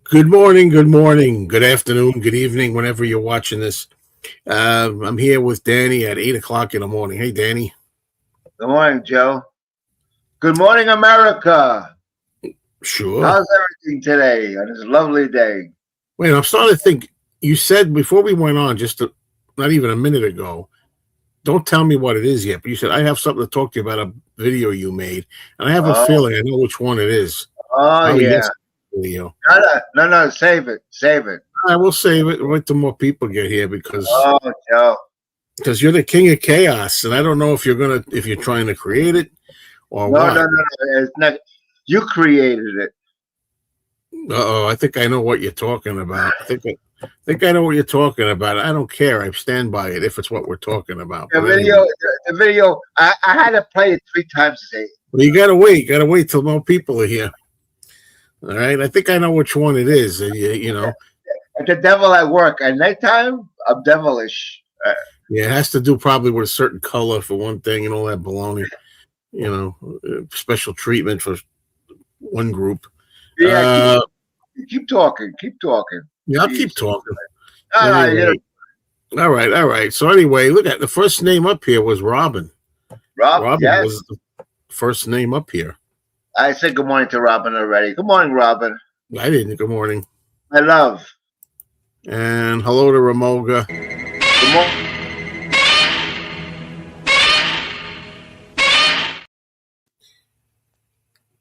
Good morning, good afternoon, good evening, whenever you're watching this. I'm here with Danny at 8 o'clock in the morning. Hey, Danny. Good morning, Joe. Good morning, America. Sure. How's everything today on this lovely day? Wait, I'm starting to think. You said before we went on, not even a minute ago, don't tell me what it is yet, but you said, I have something to talk to you about a video you made. And I have a feeling I know which one it is. Oh, yeah. Video. No, save it. Save it. I will save it. Wait till more people get here because Joe. You're the king of chaos, and I don't know if you're trying to create it or what. No. It's not. You created it. I think I know what you're talking about. I think I know what you're talking about. I don't care. I stand by it if it's what we're talking about. The video. I had to play it 3 times today. Well, you gotta wait till more people are here. All right. I think I know which one it is. You know. The devil at work. At nighttime, I'm devilish. Yeah, it has to do probably with a certain color for one thing and all that baloney. You know, special treatment for one group. Yeah, keep talking. Yeah, I'll keep talking. Anyway. All right. So anyway, look at the first name up here was Robin. Robin yes. was the first name up here. I said good morning to Robin already. Good morning, Robin. I didn't. Good morning. My love. And hello to Ramoga. Good morning.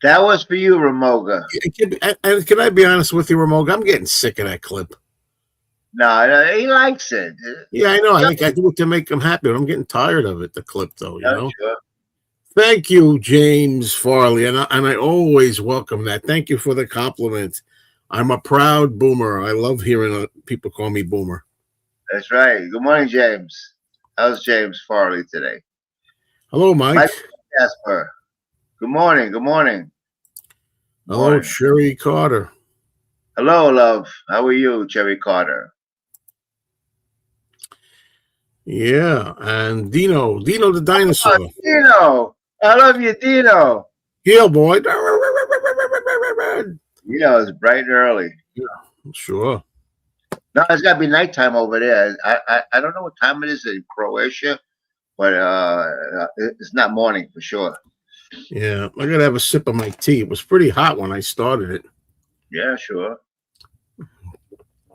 That was for you, Ramoga. Can I be honest with you, Ramoga? I'm getting sick of that clip. No, he likes it. Yeah, I know. I think I do it to make him happy, but I'm getting tired of it, the clip, though, you know? Sure. Thank you, James Farley, and I always welcome that. Thank you for the compliment. I'm a proud boomer. I love hearing people call me boomer. That's right. Good morning, James. How's James Farley today? Hello, Mike. Jasper. Good morning. Hello, Sherry Carter. Hello, love. How are you, Cherry Carter? Yeah, and Dino the dinosaur. Oh, Dino. I love you, Dino. Yeah, boy. Dino is bright and early. Yeah, sure. No, it's got to be nighttime over there. I don't know what time it is in Croatia, but it's not morning for sure. Yeah, I got to have a sip of my tea. It was pretty hot when I started it. Yeah, sure.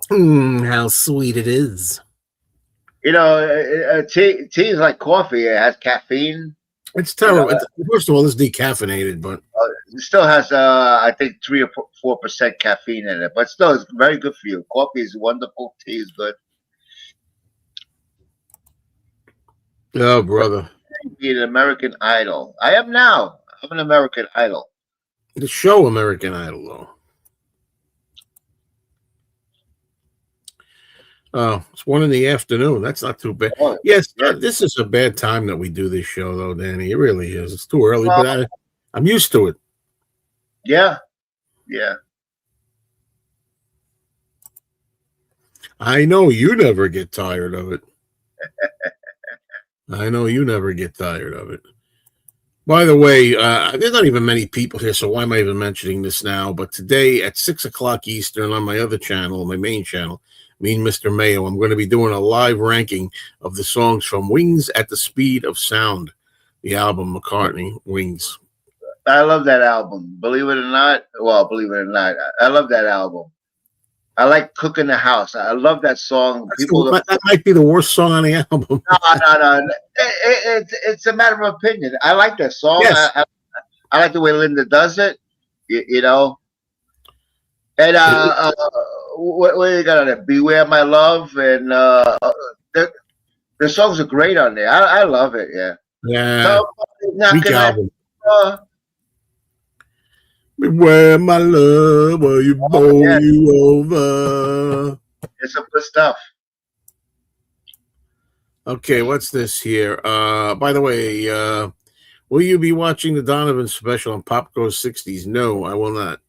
How sweet it is. You know, tea is like coffee. It has caffeine. It's terrible. First of all, it's decaffeinated, but it still has, I think, 3 or 4% caffeine in it. But still, it's very good for you. Coffee is wonderful. Tea is good. Oh, brother. Be an American Idol. I am now. I'm an American Idol. The show American Idol, though. Oh, it's 1 in the afternoon. That's not too bad. Oh, yes, this is a bad time that we do this show, though, Danny. It really is. It's too early, but I'm used to it. Yeah. I know you never get tired of it. By the way, there's not even many people here, so why am I even mentioning this now? But today at 6 o'clock Eastern on my other channel, my main channel, me and Mr. Mayo, I'm going to be doing a live ranking of the songs from Wings at the Speed of Sound, the album McCartney, Wings. I love that album. Believe it or not, I love that album. I like Cook in the House. I love that song. That might be the worst song on the album. No. It's a matter of opinion. I like that song. Yes. I like the way Linda does it. You know. And what you got on there? Beware My Love, and the songs are great on there. I love it. Yeah. Weak album. Beware my love, or you bowl you over. It's some good stuff. Okay, what's this here? By the way, will you be watching the Donovan special on Pop Goes 60s? No, I will not.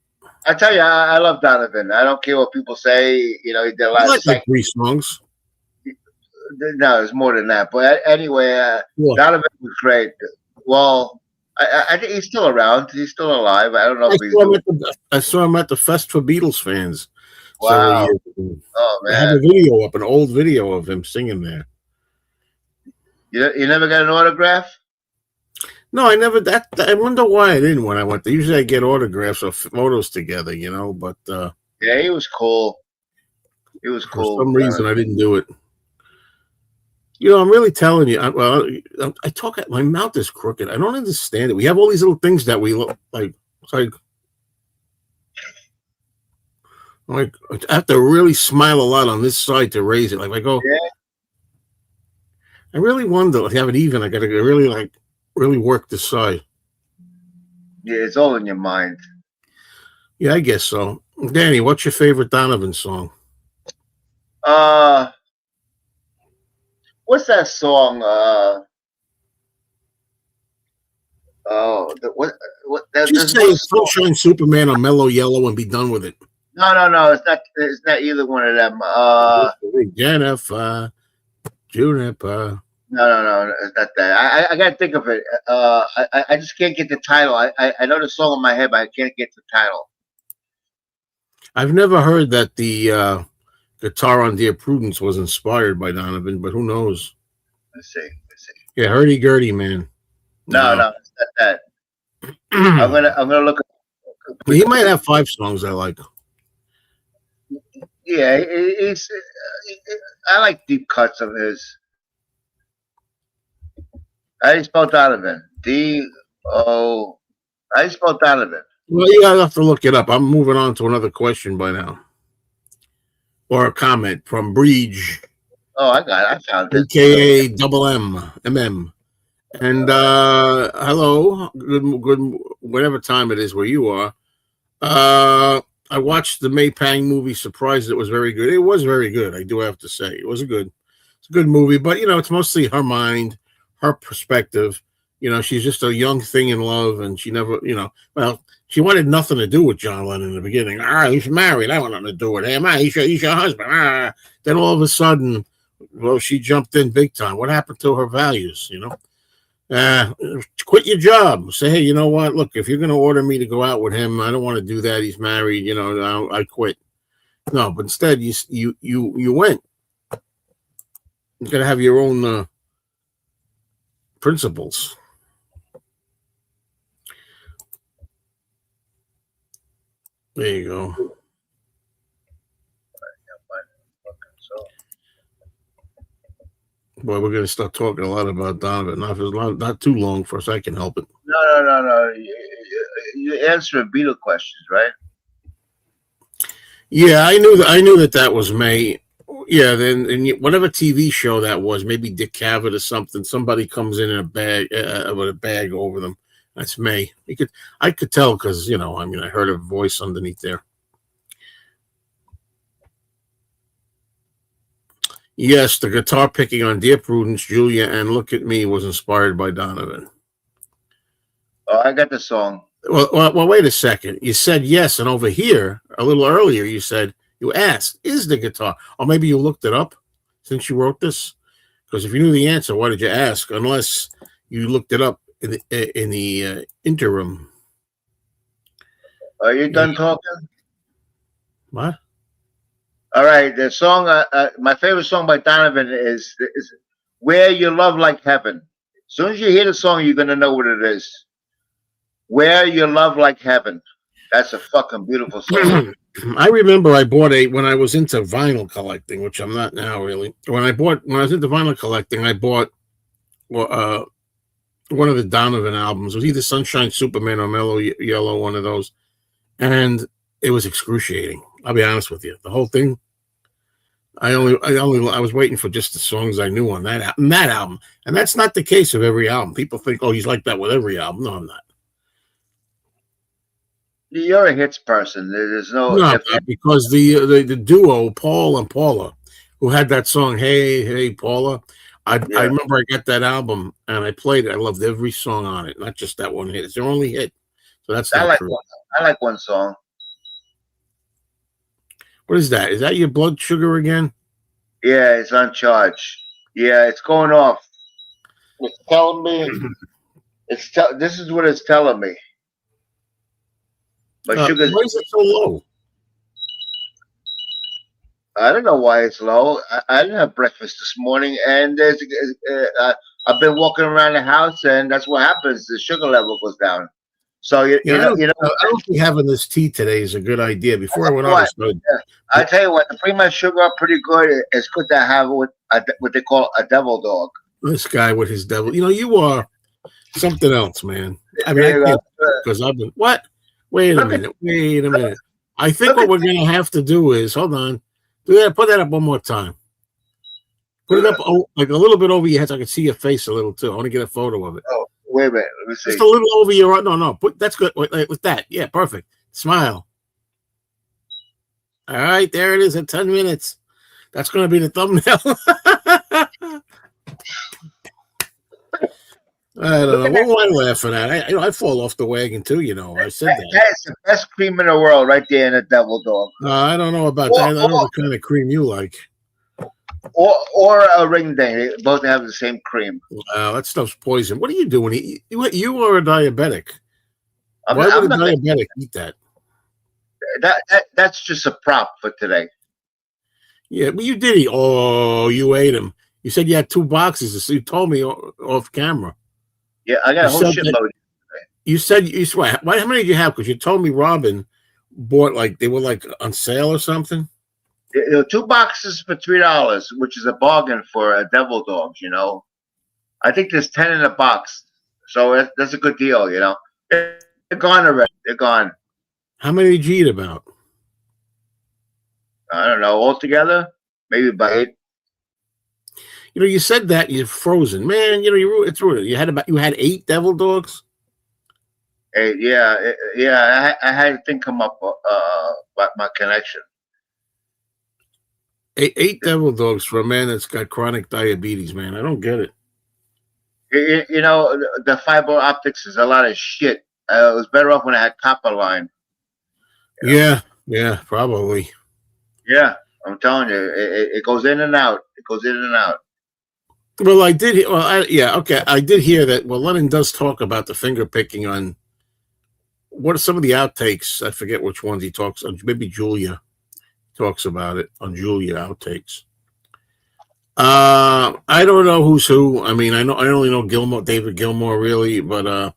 I tell you, I love Donovan. I don't care what people say. You know, he did a lot of like 3 songs. No, it's more than that. But anyway, Donovan was great. Well, I think he's still around. He's still alive. I don't know if I saw him at the Fest for Beatles fans. several Wow. years ago. Oh I have man. a video up, an old video of him singing there. You never got an autograph? No, I never. I wonder why I didn't when I went there. Usually I get autographs or photos together, but Yeah, he was cool. He was for cool. some reason I didn't do it. I'm really telling you. I talk. My mouth is crooked. I don't understand it. We have all these little things that we look like. It's like I have to really smile a lot on this side to raise it. Like I go. Yeah. I really wonder if you have it even. I got to really work this side. Yeah, it's all in your mind. Yeah, I guess so. Danny, what's your favorite Donovan song? What's that song? What? Just There's say one it's song. Sunshine Superman or Mellow Yellow and be done with it. No. It's not. It's not either one of them. Jennifer, Juniper. No. It's not that. I gotta think of it. I just can't get the title. I know the song in my head, but I can't get the title. I've never heard that the guitar on Dear Prudence was inspired by Donovan, but who knows? Let's see. Yeah, hurdy gurdy, man. No, it's not that. I'm gonna look. He might have 5 songs I like. Yeah, I like deep cuts of his. How do you spell Donovan? D-O. How do you spell Donovan? Well, you gotta have to look it up. I'm moving on to another question by now. Or a comment from Breege. Oh, I got it. I found it. AKA double MM. And hello, good whatever time it is where you are. I watched the May Pang movie. Surprised it was very good. It was very good. I do have to say it's a good movie. But it's mostly her mind, her perspective. She's just a young thing in love, and she never, she wanted nothing to do with John Lennon in the beginning. He's married. I want nothing to do with him. He's your husband. Then all of a sudden, well, she jumped in big time. What happened to her values? Quit your job. Say, hey, you know what? Look, if you're going to order me to go out with him, I don't want to do that. He's married. I quit. No, but instead, you went. You got to have your own principles. There you go. Boy, we're going to start talking a lot about Donovan. Not too long for us. I can help it. No. You answer Beatle questions, right? Yeah, I knew that was May. Yeah, then whatever TV show that was, maybe Dick Cavett or something. Somebody comes in a bag with a bag over them. That's May. I could tell because I heard a voice underneath there. Yes, the guitar picking on Dear Prudence, Julia, and Look at Me was inspired by Donovan. Oh, I got the song. Well, wait a second. You said yes, and over here, a little earlier, you asked, is the guitar? Or maybe you looked it up since you wrote this? Because if you knew the answer, why did you ask? Unless you looked it up in the interim. Are you done talking? What? All right. The song, my favorite song by Donovan is "Where You Love Like Heaven." As soon as you hear the song, you're gonna know what it is. "Where You Love Like Heaven." That's a fucking beautiful song. I remember I bought when I was into vinyl collecting, which I'm not now really. When I was into vinyl collecting, I bought one of the Donovan albums. It was either Sunshine Superman or Mellow Yellow, one of those, and it was excruciating. I'll be honest with you. The whole thing. I was waiting for just the songs I knew on that album, and that's not the case of every album. People think, oh, he's like that with every album. No, I'm not. You're a hits person. There's no because the duo Paul and Paula, who had that song "Hey Paula," I remember I got that album and I played it. I loved every song on it, not just that one hit. It's their only hit, so that's not true. I like one song. What is that? Is that your blood sugar again? Yeah, it's on charge. Yeah, it's going off. It's telling me. This is what it's telling me. My sugar's. Why is it so low? I don't know why it's low. I didn't have breakfast this morning, and I've been walking around the house, and that's what happens. The sugar level goes down. So Yeah, I don't think having this tea today is a good idea. Before I went on, I what? started. Yeah, I tell you what, to bring my sugar up pretty good, it's good to have what they call a devil dog. This guy with his devil. You are something else, man. I mean, I There you can't go. because I've been what? Wait a Look at minute. Wait a look, minute. I think look what at we're gonna have to do is hold on. Do that. Put that up one more time. Put it up like a little bit over your head so I can see your face a little too. I want to get a photo of it. oh, wait a minute. Let me Just see. a little over your no. Put that's good. With that, yeah, perfect. Smile. All right, there it is at 10 minutes. That's going to be the thumbnail. I don't Look know. at What that. am I laughing at? I fall off the wagon too. I said that. That is the best cream in the world, right there in a devil dog. I don't know about that. Or I don't know the kind of cream you like. or a ring ding. They both have the same cream. Wow, that stuff's poison. What are you doing? You are a diabetic. Why would I'm a not. diabetic eat that? That's just a prop for today. Yeah, but you did eat. Oh, you ate them. You said you had 2 boxes. You told me off camera. Yeah, I got You a whole said that. shitload. You said you swear. How many did you have? Because you told me Robin bought they were on sale or something. 2 boxes for $3, which is a bargain for a devil dogs. I think there's 10 in a box, so that's a good deal. They're gone already. They're gone. How many did you eat about? I don't know altogether, maybe about 8. You said that you're frozen, man. It's ruined. You had 8 devil dogs. Yeah. I had a thing come up about my connection. Eight devil dogs for a man that's got chronic diabetes, man. I don't get it. The fiber optics is a lot of shit. It was better off when I had copper line. Yeah, probably. Yeah, I'm telling you, it goes in and out. It goes in and out. Well, I did. Okay. I did hear that. Well, Lennon does talk about the finger picking on what are some of the outtakes. I forget which ones he talks on. Maybe Julia talks about it on Julia outtakes. I don't know who's who. I mean, I only know David Gilmour, really. But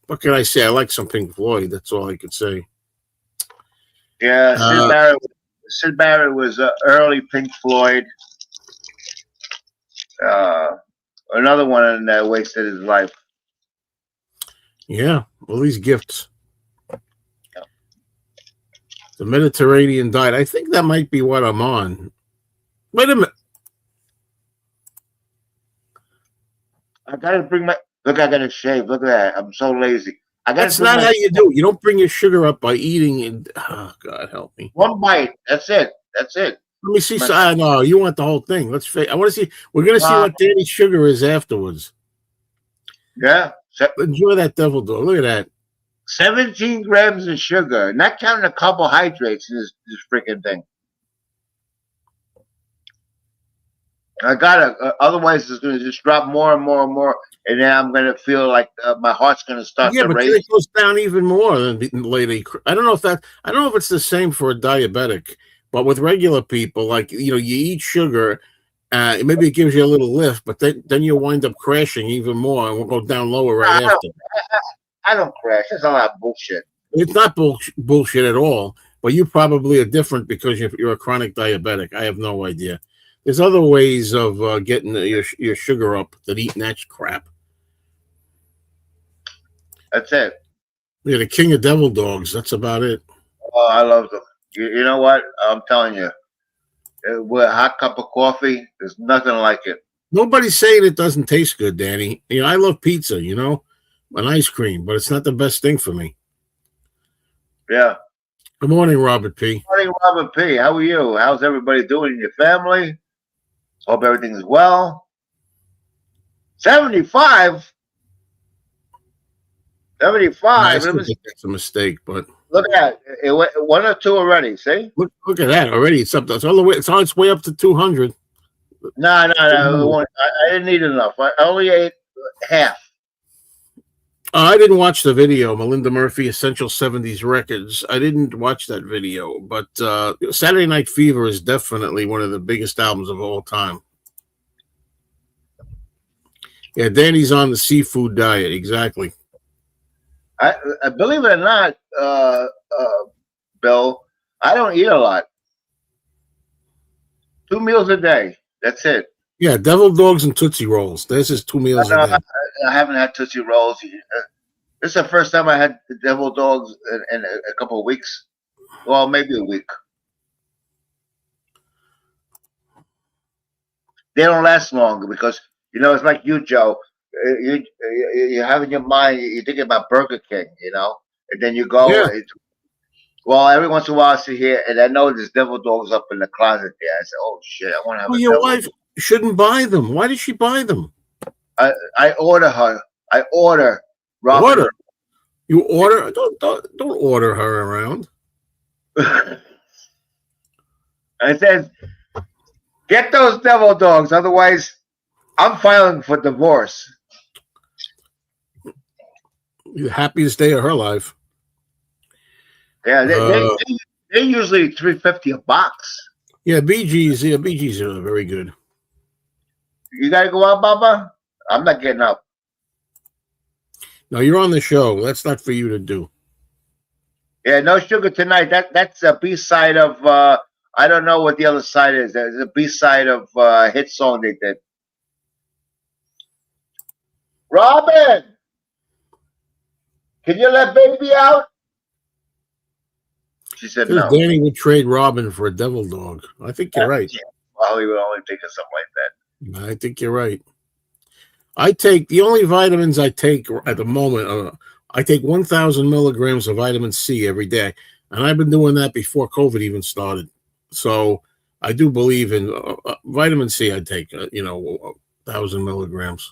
what can I say? I like some Pink Floyd. That's all I could say. Yeah, Sid Barrett was early Pink Floyd. Another one that wasted his life. Yeah, all these gifts. Yeah. The Mediterranean diet. I think that might be what I'm on. Wait a minute. I gotta bring my look. I gotta shave. Look at that. I'm so lazy. That's not how you do it. You don't bring your sugar up by eating. And oh, God help me. 1 bite. That's it. Let me see. No, you want the whole thing. I want to see. We're going to see what Danny's sugar is afterwards. Yeah. Enjoy that devil dog. Look at that. 17 grams of sugar, not counting the carbohydrates in this freaking thing. I gotta. Otherwise, it's going to just drop more and more and more, and then I'm going to feel like my heart's going to start to race. It goes down even more than lady. I don't know if it's the same for a diabetic, but with regular people, you eat sugar, maybe it gives you a little lift, but then you wind up crashing even more, and we'll go down lower right after. I don't crash. That's a lot of bullshit. It's not bullshit at all. But you probably are different because you're a chronic diabetic. I have no idea. There's other ways of getting your sugar up than eating that crap. That's it. You're the king of devil dogs. That's about it. Oh, I love them. You know what? I'm telling you. With a hot cup of coffee, there's nothing like it. Nobody's saying it doesn't taste good, Danny. I love pizza, and ice cream, but it's not the best thing for me. Yeah. Good morning, Robert P. Good morning, Robert P. How are you? How's everybody doing in your family? Hope everything is well. 75? 75? That's a mistake, but... Look at that. It went 1 or 2 already, see? Look at that already. It's all the way. It's on its way up to 200. No. I didn't eat enough. I only ate half. I didn't watch the video, Melinda Murphy, Essential 70s Records. I didn't watch that video, but Saturday Night Fever is definitely one of the biggest albums of all time. Yeah, Danny's on the seafood diet, exactly. I believe it or not, Bill, I don't eat a lot. 2 meals a day. That's it. Yeah, devil dogs and Tootsie Rolls. There's his 2 meals a day. I haven't had Tootsie Rolls. This is the first time I had the devil dogs in a couple of weeks. Well, maybe a week. They don't last long because, it's like you, Joe. You have in your mind, you're thinking about Burger King, and then you go. Yeah. Well, every once in a while I sit here, and I know there's devil dogs up in the closet there. I say, "Oh shit, I want to have a your devil wife dog." shouldn't buy them. Why did she buy them? I order her. I order. Robin. Order. You order. Don't order her around. I said, "Get those devil dogs, otherwise, I'm filing for divorce." The happiest day of her life. Yeah, they're usually $3.50 a box. Yeah, BGs. Yeah, BGs are very good. You gotta go out, Baba. I'm not getting up. No, you're on the show. That's not for you to do. Yeah, no sugar tonight. That's a B side of I don't know what the other side is. There's a B side of hit song they did. Robin, can you let baby out? She said no. Danny would trade Robin for a devil dog. I think you're right. Well, he would only think of something like that. I think you're right. I take the only vitamins I take at the moment. I take 1,000 milligrams of vitamin C every day, and I've been doing that before COVID even started. So I do believe in vitamin C. I take 1,000 milligrams.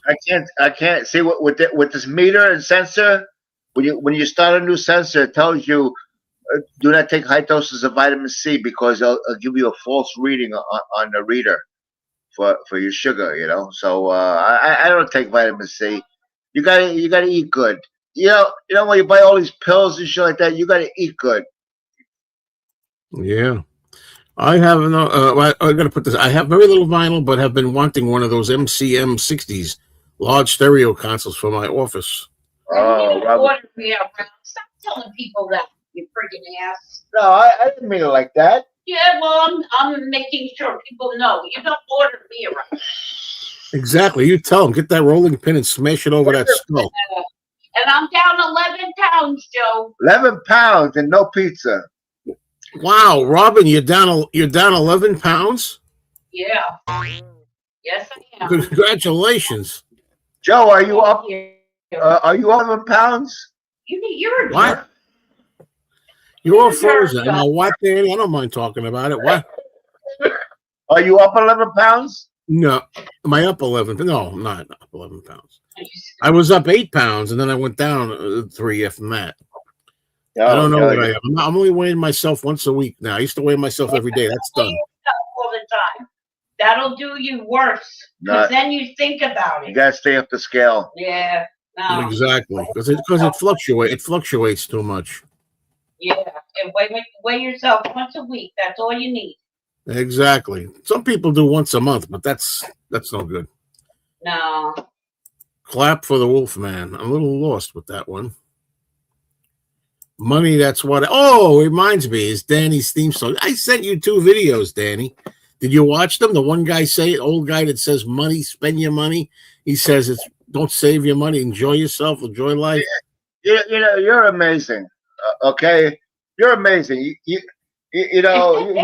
I can't see with this meter and sensor. When you start a new sensor, it tells you do not take high doses of vitamin C because it'll give you a false reading on the reader for your sugar. So I don't take vitamin C. You gotta eat good. When you buy all these pills and shit like that, you gotta eat good. Yeah. I have I got to put this. I have very little vinyl, but have been wanting one of those MCM 60s large stereo consoles for my office. Oh, order me around. Stop telling people that, you freaking ass. No, I didn't mean it like that. Yeah, well, I'm making sure people know you don't order me around. Exactly. You tell them, get that rolling pin and smash it over that skull. And I'm down 11 pounds, Joe. 11 pounds and no pizza. Wow, Robin, you're down 11 pounds? Yeah. Yes, I am. Congratulations. Joe, are you up? Are you 11 pounds? You're a what? You're all frozen. Now what, Danny? I don't mind talking about it. What? Are you up 11 pounds? No. Am I up 11? No, I'm not up 11 pounds. I was up 8 pounds, and then I went down 3 after that. I don't know what I am. I'm only weighing myself once a week now. I used to weigh myself every day. That's done. All the time. That'll do you worse. Because then you think about it. You gotta stay up the scale. Yeah. No. Exactly. Because it fluctuates. It fluctuates too much. Yeah. And weigh yourself once a week. That's all you need. Exactly. Some people do once a month, but that's no good. No. Clap for the Wolfman. I'm a little lost with that one. Money, that's what. Oh, it reminds me, is Danny's theme song. I sent you 2 videos, Danny. Did you watch them? The one guy old guy that says money, spend your money. He says don't save your money, enjoy yourself, enjoy life. You're amazing. Okay, you're amazing. You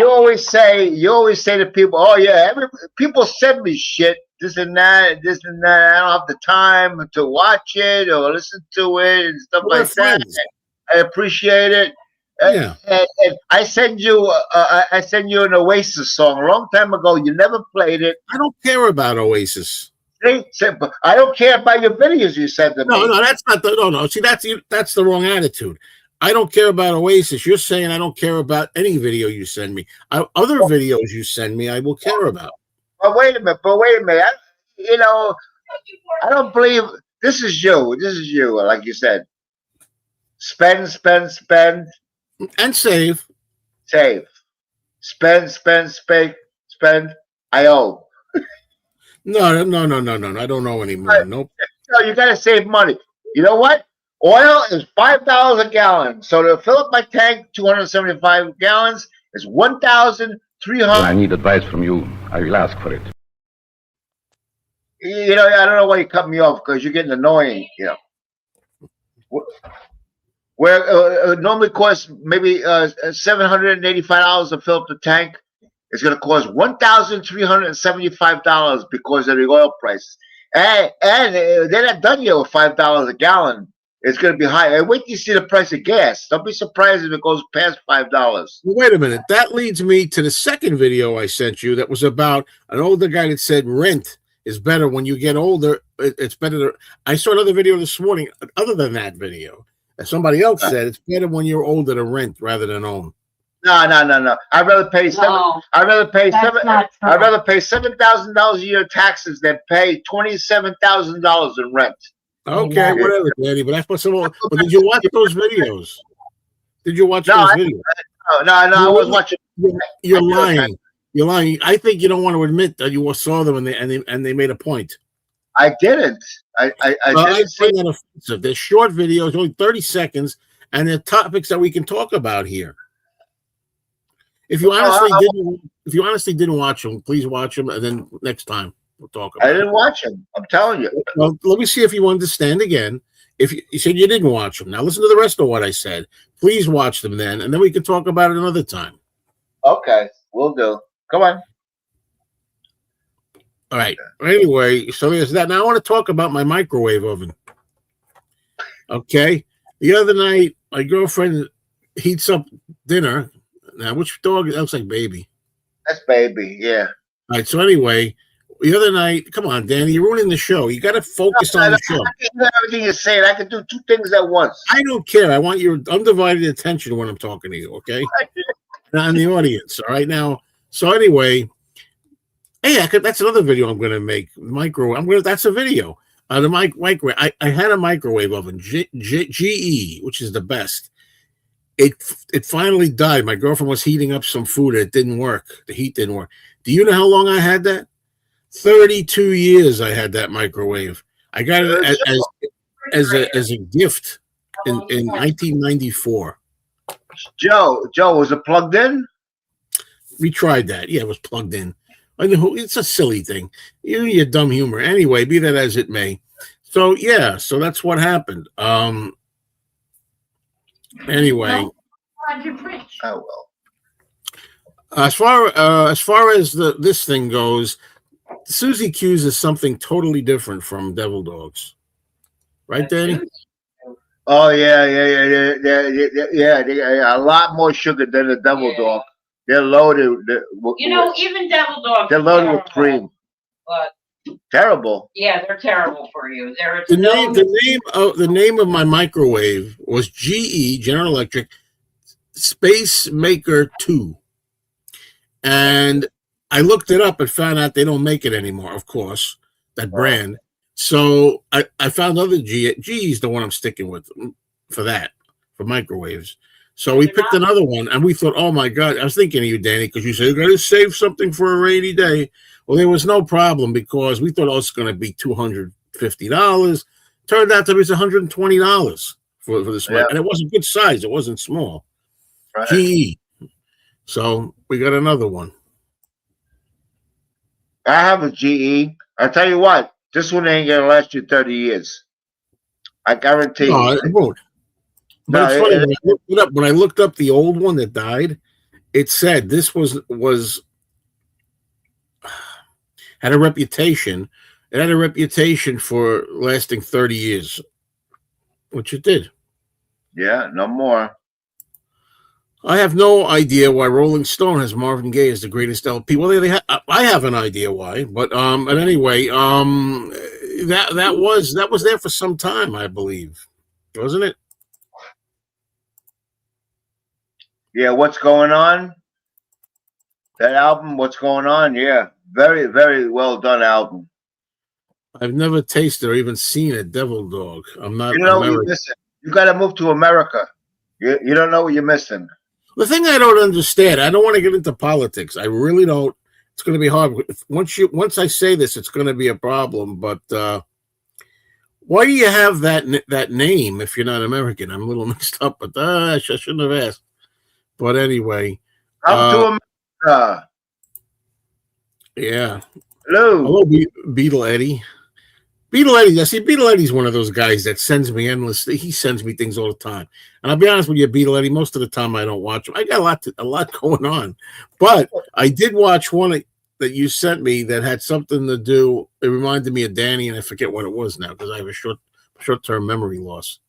always say to people, oh yeah, people send me shit, this and that. I don't have the time to watch it or listen to it and stuff like that. I appreciate it. Yeah. And I send you an Oasis song a long time ago. You never played it. I don't care about Oasis. I don't care about your videos you send to me. No, that's not no. See, that's the wrong attitude. I don't care about Oasis. You're saying I don't care about any video you send me. Other videos you send me, I will care about. But wait a minute. I don't believe This is you. This is you. Like you said, spend, spend, spend, and save. save, spend, spend, spend, spend. I owe. No. I don't know anymore. Nope. So you got to save money. You know what? Oil is $5 a gallon. So to fill up my tank, 275 gallons, is 1,300. When I need advice from you, I will ask for it. You know, I don't know why you cut me off because you're getting annoying. You know, where normally costs maybe $785 to fill up the tank, it's going to cost $1,375 because of the oil prices. And they're not done yet with $5 a gallon. It's going to be high. And wait till you see the price of gas. Don't be surprised if it goes past $5. Well, wait a minute. That leads me to the second video I sent you that was about an older guy that said rent is better when you get older. It's better. I saw another video this morning, other than that video, that somebody else said it's better when you're older to rent rather than own. No. I'd rather pay $7,000 a year taxes than pay $27,000 in rent. Okay, whatever, Danny. But that's what someone. But did you watch those videos? Did you watch those videos? No. I was watching. You're lying. You're lying. I think you don't want to admit that you saw them and they made a point. I didn't. I didn't see that offensive. They're short videos, only 30 seconds, and they're topics that we can talk about here. If you honestly didn't watch them, please watch them, and then next time we'll talk about it. I didn't watch them. I'm telling you. Well, let me see if you understand again. If you said you didn't watch them, now listen to the rest of what I said. Please watch them then, and then we can talk about it another time. Okay, we'll do. Come on. All right. Anyway, so there's that. Now I want to talk about my microwave oven. Okay. The other night, my girlfriend heats up dinner. Now, which dog? That looks like Baby. That's Baby, yeah. All right. So anyway, the other night, come on, Danny, you're ruining the show. You got to focus on the show. I can hear everything you're saying. I can do two things at once. I don't care. I want your undivided attention when I'm talking to you, okay? And the audience, all right? Now, so anyway, hey, that's another video I'm going to make. That's a video. The microwave. I had a microwave oven, GE, which is the best. It finally died. My girlfriend was heating up some food. It didn't work. The heat didn't work. Do you know how long I had that? 32 years I had that microwave. I got it as a gift in 1994. Joe, was it plugged in? We tried that. Yeah, it was plugged in. I know it's a silly thing. Your dumb humor. Anyway, be that as it may. So yeah, so that's what happened. Anyway. Oh well. As far as this thing goes, Susie Q's is something totally different from Devil Dogs, right, Danny? Oh yeah. A lot more sugar than the Devil Dog. They're loaded. Even Devil Dogs. They're loaded with cream. But terrible. Yeah, they're terrible for you. The name of my microwave was GE General Electric Space Maker 2, and I looked it up and found out they don't make it anymore. Of course, that brand. So I found other GE's the one I'm sticking with for microwaves. So we picked another one, and we thought, oh my God, I was thinking of you, Danny, because you said you got to save something for a rainy day. Well, there was no problem because we thought it was going to be $250. Turned out to be $120 for this one, and it wasn't good size. It wasn't small. Right. GE. So we got another one. I have a GE. I tell you what, this one ain't gonna last you 30 years. I guarantee you. No, it won't. But it's funny, when I looked up the old one that died, it said this had a reputation. It had a reputation for lasting 30 years, which it did. Yeah, no more. I have no idea why Rolling Stone has Marvin Gaye as the greatest LP. Well, I have an idea why, but anyway, that was there for some time, I believe, wasn't it? Yeah, What's Going On? That album, What's Going On? Yeah, very, very well done album. I've never tasted or even seen a devil dog. I'm not You know what you're American. missing. You got to move to America. You don't know what you're missing. The thing I don't understand, I don't want to get into politics. I really don't. It's going to be hard. Once I say this, it's going to be a problem. But why do you have that name if you're not American? I'm a little mixed up, but I shouldn't have asked. But anyway, Come to America. Yeah. Hello, Beetle Eddie. Beetle Eddie. I see Beetle Eddie's one of those guys that sends me endless. He sends me things all the time, and I'll be honest with you, Beetle Eddie. Most of the time, I don't watch him. I got a lot going on, but I did watch one that you sent me that had something to do. It reminded me of Danny, and I forget what it was now because I have a short-term memory loss.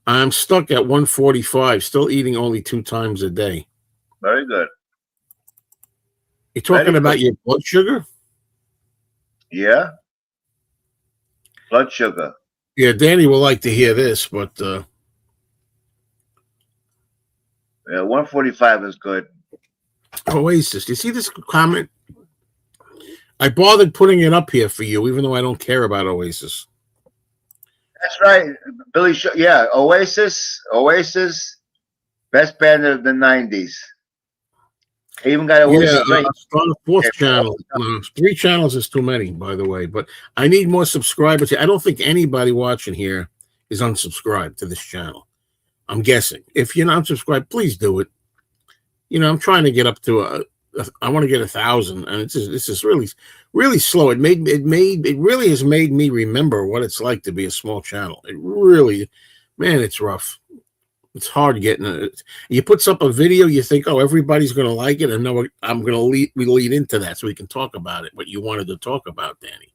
I'm stuck at 145, still eating only 2 times a day. Very good. You're talking about your blood sugar? Yeah. Blood sugar. Yeah, Danny will like to hear this, but yeah, 145 is good. Oasis. You see this comment? I bothered putting it up here for you, even though I don't care about Oasis. That's right, Billy. Yeah, Oasis, best band of the '90s. I even got Oasis. Yeah, on a 4th channel. 3 channels is too many, by the way. But I need more subscribers. I don't think anybody watching here is unsubscribed to this channel. I'm guessing. If you're not subscribed, please do it. You know, I'm trying to get up to I want to get 1,000, and it's just really slow. It really has made me remember what it's like to be a small channel. It really, man, it's rough. It's hard getting it. You put up a video, you think, oh, everybody's going to like it, and no, I'm going to lead into that so we can talk about it. What you wanted to talk about, Danny.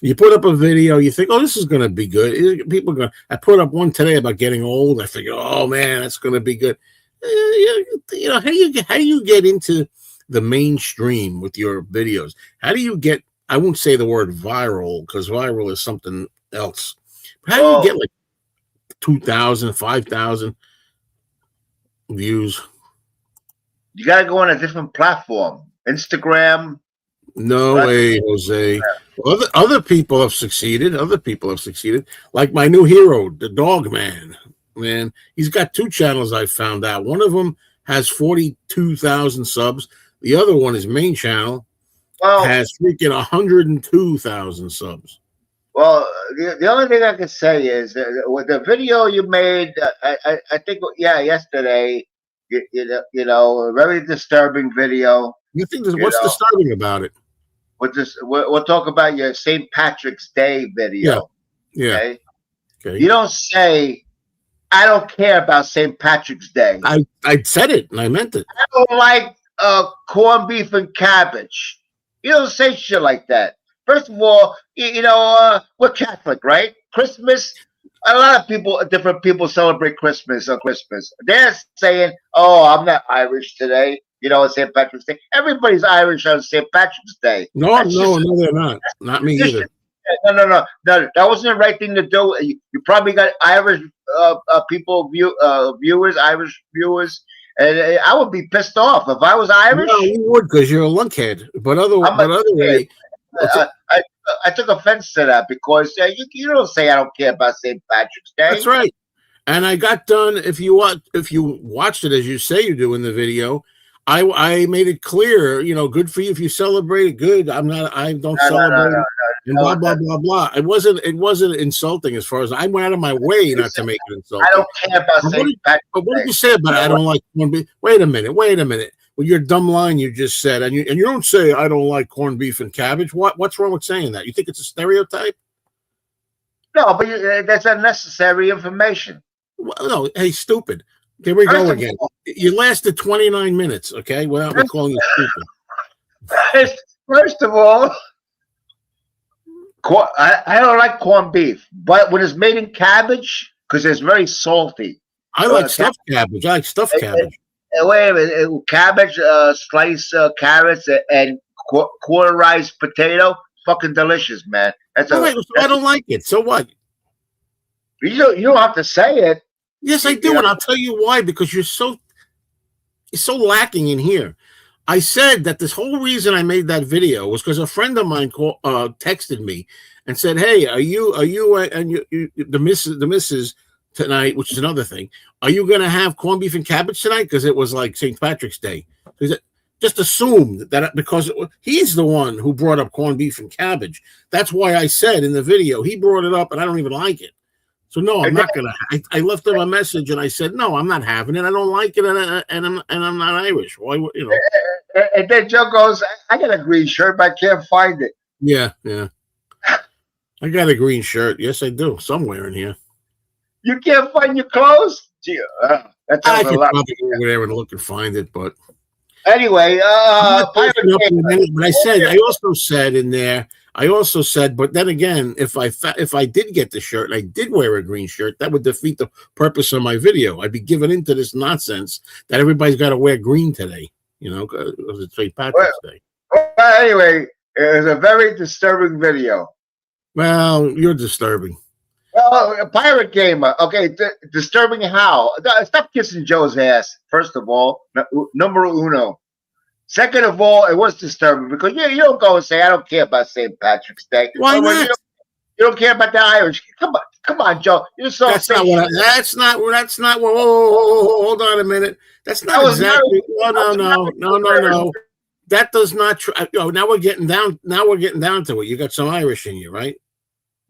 You put up a video, you think, oh, this is going to be good. People are going. I put up one today about getting old. I figured, oh man, that's going to be good. You know, how do you get into the mainstream with your videos? How do you get? I won't say the word viral because viral is something else. But how do you get like 2,000, 5,000 views? You got to go on a different platform. Instagram. No way, Jose. Other people have succeeded. Like my new hero, the Dog Man. Man, he's got 2 channels. I found out. One of them has 42,000 subs. The other one, his main channel, has freaking 102,000 subs. Well, the only thing I can say is with the video you made, I think, yesterday, you know, a very disturbing video. You think what's disturbing about it? We'll talk about your St. Patrick's Day video. Yeah. Okay. You don't say, I don't care about St. Patrick's Day. I said it and I meant it. I don't like corned beef and cabbage. You don't say shit like that. First of all, you know, we're Catholic, right? Christmas, a lot of people, different people celebrate Christmas on Christmas. They're saying, oh, I'm not Irish today. You know, it's St. Patrick's Day. Everybody's Irish on St. Patrick's Day. No, they're not. Not me either. No. That wasn't the right thing to do. You probably got Irish people, Irish viewers, and I would be pissed off if I was Irish. No, you would because you're a lunkhead. But otherwise, I took offense to that because you don't say I don't care about St. Patrick's Day. That's right. And I got done. If you watched it as you say you do in the video, I made it clear. You know, good for you if you celebrate it. Good. I don't celebrate it. And blah blah blah blah. It wasn't insulting as far as I went out of my way not to make it insulting. I don't care about St. Patrick's Day. What did you say about I don't like corned beef? Wait a minute. Well, your dumb line you just said, and you don't say I don't like corned beef and cabbage. What's wrong with saying that? You think it's a stereotype? No, but that's unnecessary information. Well, no, hey, stupid. Here we go again. You lasted 29 minutes, okay, without me calling you stupid. First of all, I don't like corned beef, but when it's made in cabbage, because it's very salty. I like stuffed cabbage. I like stuffed cabbage. Wait a minute. Cabbage, sliced carrots, and quarterized potato. Fucking delicious, man. I don't like it. So what? You don't have to say it. Yes, I do, and I'll tell you why. Because you're so lacking in here. I said that this whole reason I made that video was because a friend of mine texted me and said, "Hey, are you and the missus tonight?" Which is another thing. Are you going to have corned beef and cabbage tonight? Because it was like St. Patrick's Day. Just assumed that because he's the one who brought up corned beef and cabbage. That's why I said in the video he brought it up, and I don't even like it. So no, I'm not gonna. I left him a message and I said no, I'm not having it. I don't like it, and I'm not Irish. Why, you know? And then Joe goes, "I got a green shirt, but I can't find it." Yeah. I got a green shirt. Yes, I do. Somewhere in here. You can't find your clothes? Gee, that I tells could a lot. probably go over there and look and find it, but Anyway, but I said, I also said in there. I also said, but then again, if I did get the shirt and I did wear a green shirt, that would defeat the purpose of my video. I'd be giving into this nonsense that everybody's got to wear green today, you know, because it's St. Patrick's Day. Well, anyway, it was a very disturbing video. Well, you're disturbing. Well, a pirate gamer. Okay, disturbing how? Stop kissing Joe's ass, first of all. Numero uno. Second of all, it was disturbing because you don't go and say, I don't care about St. Patrick's Day. Why not? You don't care about the Irish. Come on, Joe. You're so that's not what. That's not. Whoa, hold on a minute. That's not exactly. No. That does not. Now we're getting down. Now we're getting down to it. You got some Irish in you, right?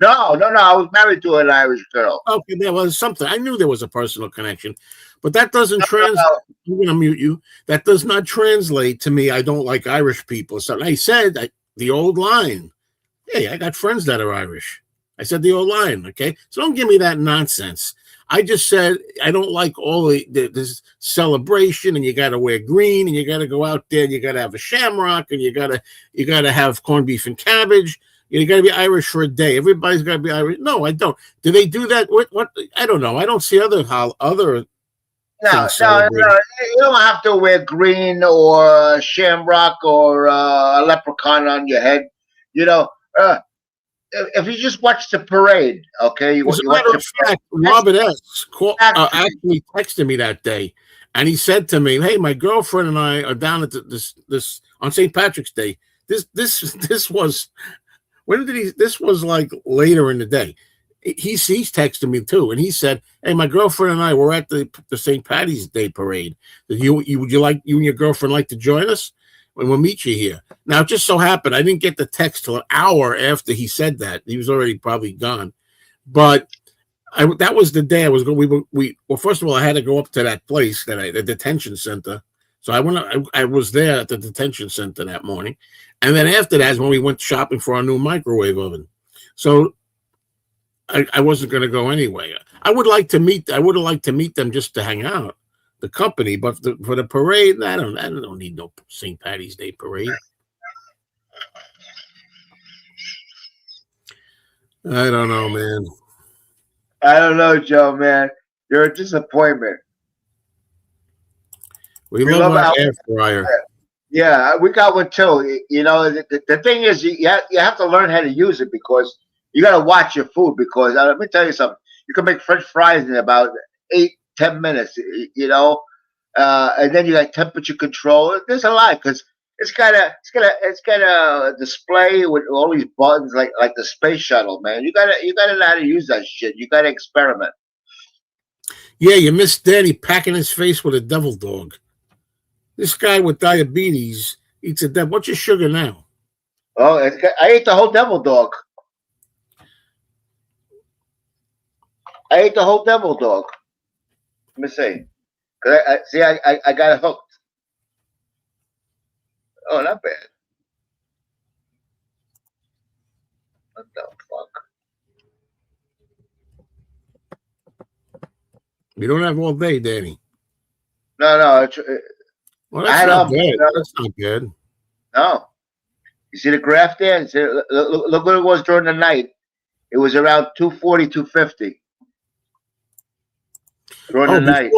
No. I was married to an Irish girl. Okay, there was something. I knew there was a personal connection, but that doesn't translate. I'm going to mute you. That does not translate to me. I don't like Irish people. So I said the old line. Hey, I got friends that are Irish. I said the old line. Okay, so don't give me that nonsense. I just said I don't like all this celebration, and you got to wear green, and you got to go out there, and you got to have a shamrock, and you got to have corned beef and cabbage. You got to be Irish for a day. Everybody's got to be Irish. No, I don't. Do they do that? What? I don't know. I don't see other. No. You don't have to wear green or shamrock or a leprechaun on your head. You know, if you just watch the parade, okay. As a matter of fact, Robert S. actually texted me that day, and he said to me, "Hey, my girlfriend and I are down at this on St. Patrick's Day. This was." When did he? This was like later in the day. He's texting me too, and he said, "Hey, my girlfriend and I were at the St. Patty's Day parade. Would you and your girlfriend like to join us? And we'll meet you here." Now, it just so happened I didn't get the text till an hour after he said that. He was already probably gone, but that was the day I was going. Well, first of all, I had to go up to that place the detention center. So I was there at the detention center that morning. And then after that is when we went shopping for our new microwave oven. So I wasn't going to go anyway. I would have liked to meet them just to hang out, the company. But for the parade, I don't need no St. Patty's Day parade. I don't know, man. I don't know, Joe, man. You're a disappointment. We love our air fryer. Yeah, we got one too. You know, the thing is, you have to learn how to use it because you got to watch your food. Because let me tell you something, you can make French fries in about 8-10 minutes. You know, and then you got temperature control. There's a lot because it's got a display with all these buttons like the space shuttle. Man, you gotta know how to use that shit. You gotta experiment. Yeah, you missed Daddy packing his face with a devil dog. This guy with diabetes eats a devil. What's your sugar now? Oh, I ate the whole devil dog. Let me see. I got it hooked. Oh, not bad. What the fuck? You don't have all day, Danny. No. Well, that's not good. That's not good. No. You see the graph there? Look what it was during the night. It was around 240, 250. During the night.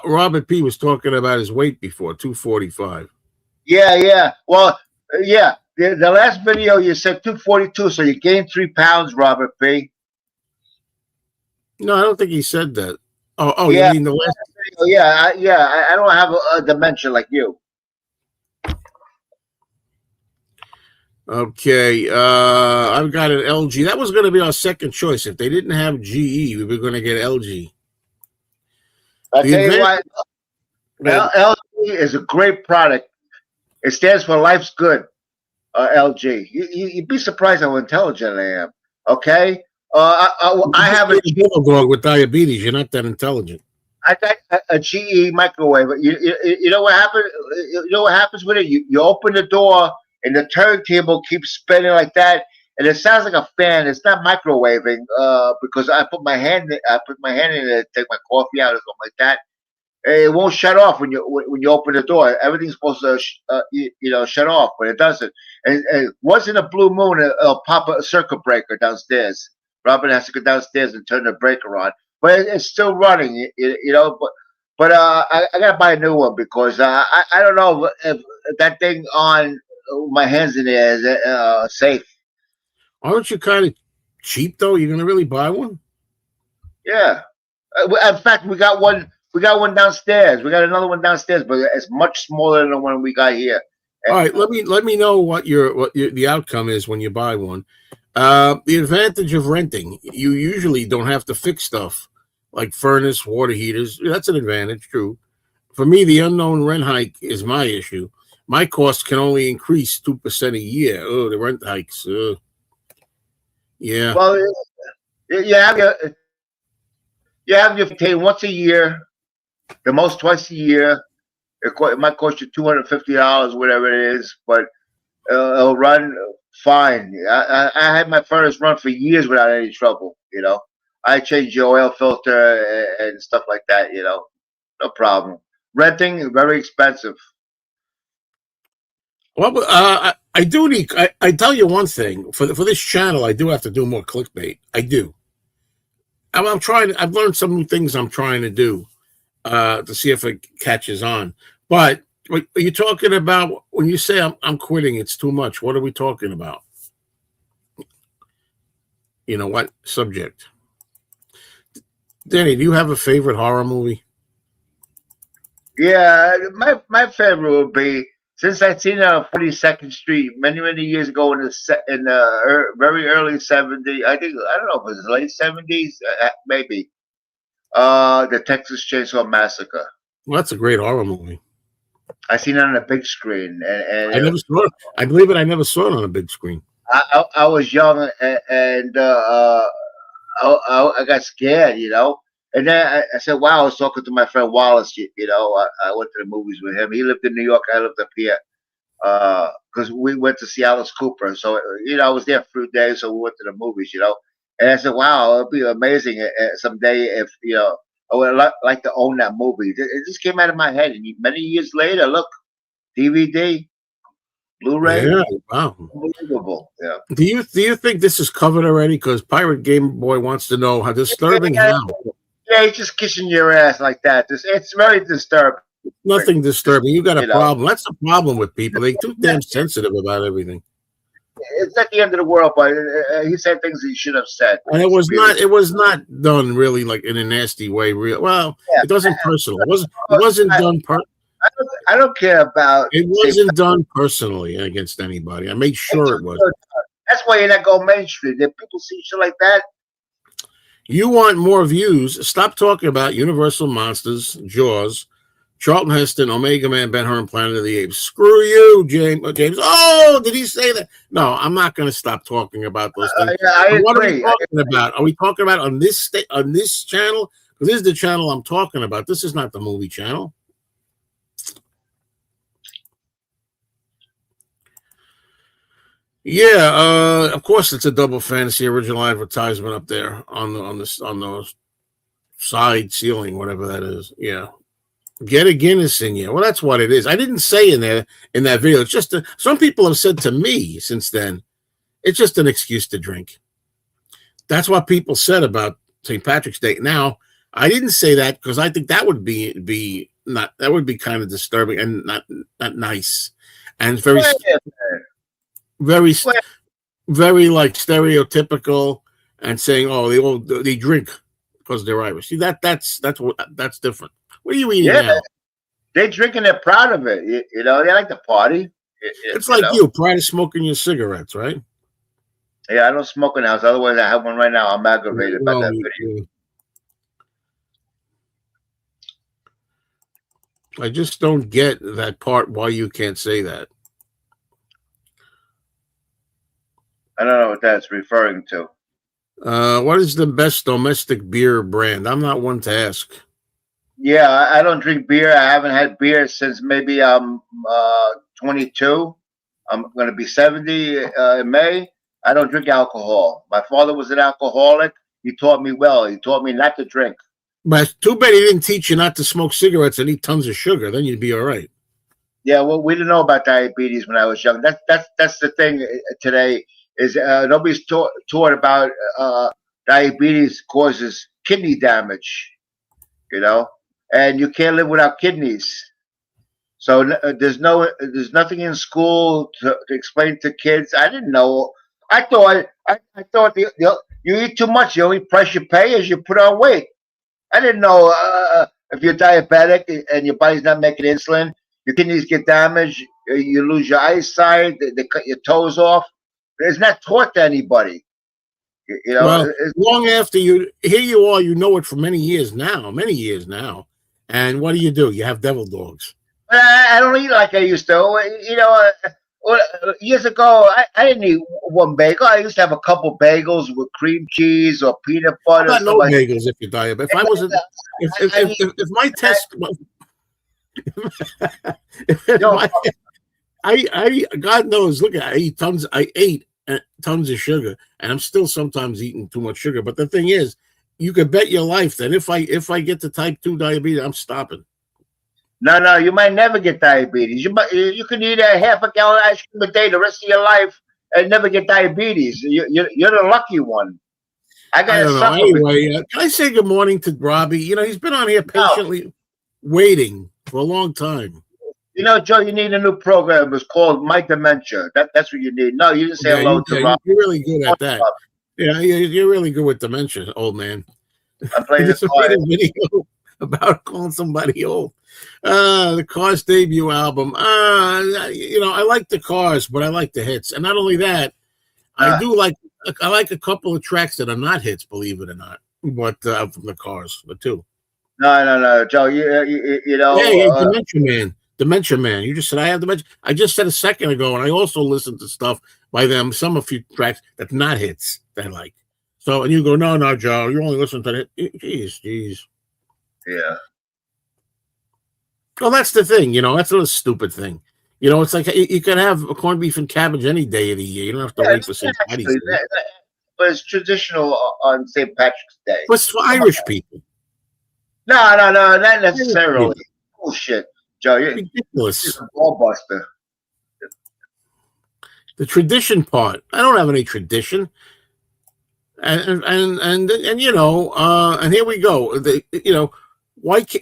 Robert P. was talking about his weight before, 245. Yeah. Well, yeah. The last video you said 242, so you gained 3 pounds, Robert P. No, I don't think he said that. Oh, yeah. You mean the last? Yeah. I don't have a dementia like you. Okay, I've got an LG. That was going to be our second choice. If they didn't have GE, we were going to get LG. I tell you what, LG is a great product. It stands for Life's Good. LG. You'd be surprised how intelligent I am. Okay, I have a little dog with diabetes. You're not that intelligent. I got a GE microwave. You know what happened? You know what happens with it? You open the door and the turntable keeps spinning like that, and it sounds like a fan. It's not microwaving because I put my hand in it to take my coffee out or something like that. It won't shut off when you open the door. Everything's supposed to shut off, but it doesn't. And once in a blue moon, it'll pop a circuit breaker downstairs. Robin has to go downstairs and turn the breaker on, but it's still running. But I gotta buy a new one because I don't know if that thing on my hands in there is safe. Aren't you kind of cheap though? You're gonna really buy one? Yeah. In fact, we got one. We got one downstairs. We got another one downstairs, but it's much smaller than the one we got here. All right, let me know what the outcome is when you buy one. The advantage of renting, you usually don't have to fix stuff like furnace, water heaters. That's an advantage, true. For me, the unknown rent hike is my issue. My costs can only increase 2% a year. Oh, the rent hikes. Yeah. Well, you have your pay once a year. The most twice a year. It might cost you $250, whatever it is, but it'll run fine. I had my furnace run for years without any trouble. I changed the oil filter and stuff like that. No problem. Renting very expensive. Well, I do need. I tell you one thing for this channel, I do have to do more clickbait. I do. I'm trying. I've learned some new things. I'm trying to do. To see if it catches on. But are you talking about when you say I'm quitting, it's too much? What are we talking about? You know what subject? Danny, do you have a favorite horror movie? Yeah, my favorite would be, since I'd seen it on 42nd Street many years ago in the very early 70s. I don't know if it was late 70s, maybe. The Texas Chainsaw Massacre. Well, that's a great horror movie. I seen it on a big screen, and I never saw it. I believe it. I never saw it on a big screen. I was young, and I got scared, And then I said, "Wow!" I was talking to my friend Wallace. I went to the movies with him. He lived in New York. I lived up here. Because we went to see Alice Cooper. So I was there for a few days. So we went to the movies. And I said, wow, it'd be amazing someday if, I would like to own that movie. It just came out of my head. And many years later, look, DVD, Blu-ray. Yeah, wow. Unbelievable. Yeah. Do you think this is covered already? Because Pirate Game Boy wants to know how disturbing how. Yeah, he's just kissing your ass like that. It's very disturbing. Nothing disturbing. You got a problem. That's the problem with people. They're too damn sensitive about everything. It's not the end of the world, but he said things he should have said. And it was not done really like in a nasty way. Well, yeah. It wasn't personal. It wasn't done. I don't care about. It wasn't done personally against anybody. I made sure it was. That's why you're not going mainstream. If people see shit like that. You want more views? Stop talking about Universal Monsters, Jaws, Charlton Heston, Omega Man, Ben-Hur, and Planet of the Apes. Screw you, James. Oh, did he say that? No, I'm not going to stop talking about those things. What are we talking about? Are we talking about on this channel? Because this is the channel I'm talking about. This is not the movie channel. Yeah, of course it's a Double Fantasy original advertisement up there on the side ceiling, whatever that is. Yeah. Get a Guinness in you. Well, that's what it is. I didn't say in that video. It's just some people have said to me since then, it's just an excuse to drink. That's what people said about St. Patrick's Day. Now, I didn't say that because I think that would be kind of disturbing and not nice and very like stereotypical and saying, oh, they drink because they're Irish. See, that's different. What are you eating now? They're drinking. They're proud of it. They like to party. It's like you prior to smoking your cigarettes, right? Yeah, I don't smoke in the house. Otherwise, I have one right now. I'm aggravated about that video. I just don't get that part. Why you can't say that? I don't know what that's referring to. What is the best domestic beer brand? I'm not one to ask. Yeah, I don't drink beer. I haven't had beer since maybe 22. I'm going to be 70 in May. I don't drink alcohol. My father was an alcoholic. He taught me well. He taught me not to drink. But too bad he didn't teach you not to smoke cigarettes and eat tons of sugar. Then you'd be all right. Yeah, well, we didn't know about diabetes when I was young. That's the thing today is nobody's taught about diabetes causes kidney damage, and you can't live without kidneys. So there's nothing in school to explain to kids. I didn't know. I thought you eat too much. The only price you pay is you put on weight. I didn't know if you're diabetic and your body's not making insulin, your kidneys get damaged, you lose your eyesight, they cut your toes off. It's not taught to anybody. Well, long after here you are, you know it for many years now. And what do? You have devil dogs. I don't eat like I used to. Years ago, I didn't eat one bagel. I used to have a couple bagels with cream cheese or peanut butter. I got no bagels if you're diabetic. If I wasn't, if my test, God knows. Look, I ate tons. I ate tons of sugar, and I'm still sometimes eating too much sugar. But the thing is, you could bet your life that if I get the type 2 diabetes, I'm stopping. No, you might never get diabetes. You can eat a half a gallon of ice cream a day the rest of your life and never get diabetes. You're the lucky one. I don't know. Anyway, can I say good morning to Robbie? He's been on here patiently waiting for a long time. Joe, you need a new program. It's called My Dementia. That's what you need. No, you didn't say hello to Robbie. You're really good at that. Yeah, you're really good with dementia, old man. I'm playing this video about calling somebody old. The Cars debut album. I like the Cars, but I like the hits. And not only that, I like a couple of tracks that are not hits, believe it or not. But from the Cars, the two. No, Joe. Dementia Man. You just said I have dementia. I just said a second ago, and I also listened to stuff by them. A few tracks that's not hits that I like. So, and you go, no, Joe, you only listen to it. Jeez. Yeah. Well, that's the thing, that's not a stupid thing. It's like you can have a corned beef and cabbage any day of the year. You don't have to wait for St. Patty's Day. But it's traditional on St. Patrick's Day. But it's for Irish people. No, not necessarily. Bullshit, Joe. You're ridiculous. A ball buster. The tradition part. I don't have any tradition. And here we go.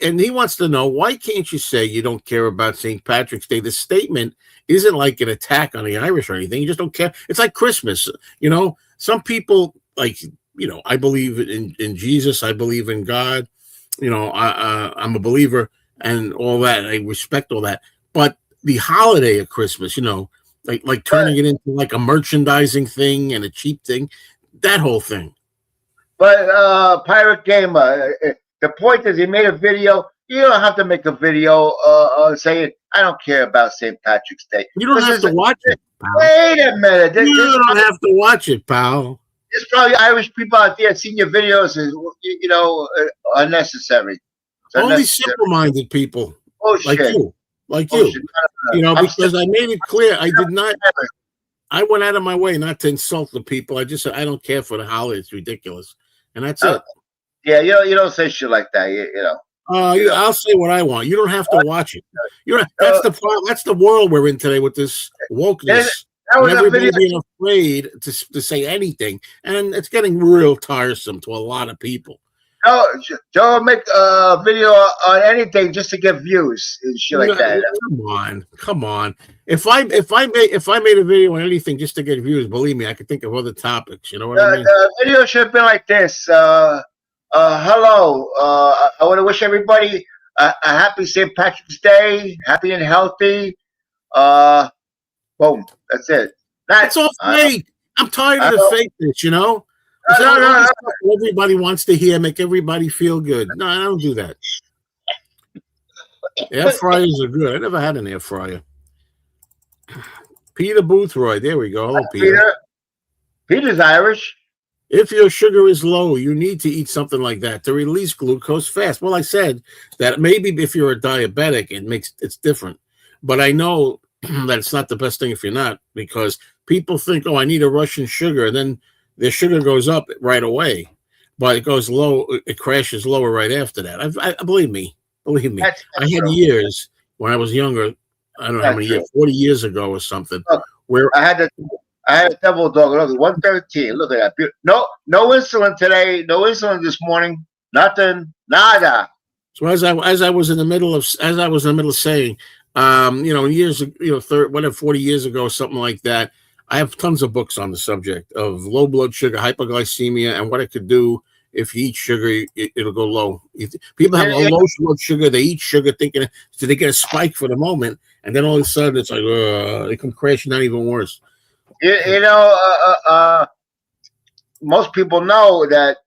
And he wants to know, why can't you say you don't care about St. Patrick's Day? The statement isn't like an attack on the Irish or anything. You just don't care. It's like Christmas. Some people, I believe in Jesus. I believe in God. I'm a believer and all that. I respect all that. But the holiday of Christmas, like turning it into like a merchandising thing and a cheap thing, that whole thing. But Pirate Gamer, the point is, he made a video. You don't have to make a video saying, I don't care about St. Patrick's Day. You don't have to watch it, pal. Wait a minute. You don't have to watch it, pal. There's probably Irish people out there seeing your videos is, unnecessary. Only simple-minded people like you. Because I made it clear I did not. I went out of my way not to insult the people. I just said, I don't care for the holiday. It's ridiculous. And that's it. Yeah, you don't say shit like that. I'll say what I want. You don't have to watch it. That's the problem. That's the world we're in today with this wokeness. And everybody being afraid to say anything, and it's getting real tiresome to a lot of people. Joe make a video on anything just to get views and shit like that. Come on. If I made a video on anything just to get views, believe me, I could think of other topics. You know what I mean? The video should have been like this. Hello. I want to wish everybody a happy St. Patrick's Day, happy and healthy. Boom. That's it. That's all fake. I'm tired of the fakeness, you know? No. Everybody wants to hear, make everybody feel good. No, I don't do that. Air fryers are good. I never had an air fryer. Peter Boothroyd. There we go. Hello, Peter. Peter's Irish. If your sugar is low, you need to eat something like that to release glucose fast. Well, I said that maybe if you're a diabetic, it's different. But I know that it's not the best thing if you're not, because people think, oh, I need a Russian sugar, and then their sugar goes up right away. But it goes low, it crashes lower right after that. Believe me. That's I had years when I was younger, I don't know how many years, 40 years ago or something, where I had a double dog. Look, 113. Look at that. No insulin today. No insulin this morning. Nothing. Nada. So as I was in the middle of saying, years, 40 years ago, something like that. I have tons of books on the subject of low blood sugar, hypoglycemia, and what it could do if you eat sugar. It'll go low. People have low blood sugar. They eat sugar thinking so they get a spike for the moment, and then all of a sudden it's like they come crashing down even worse. Most people know that.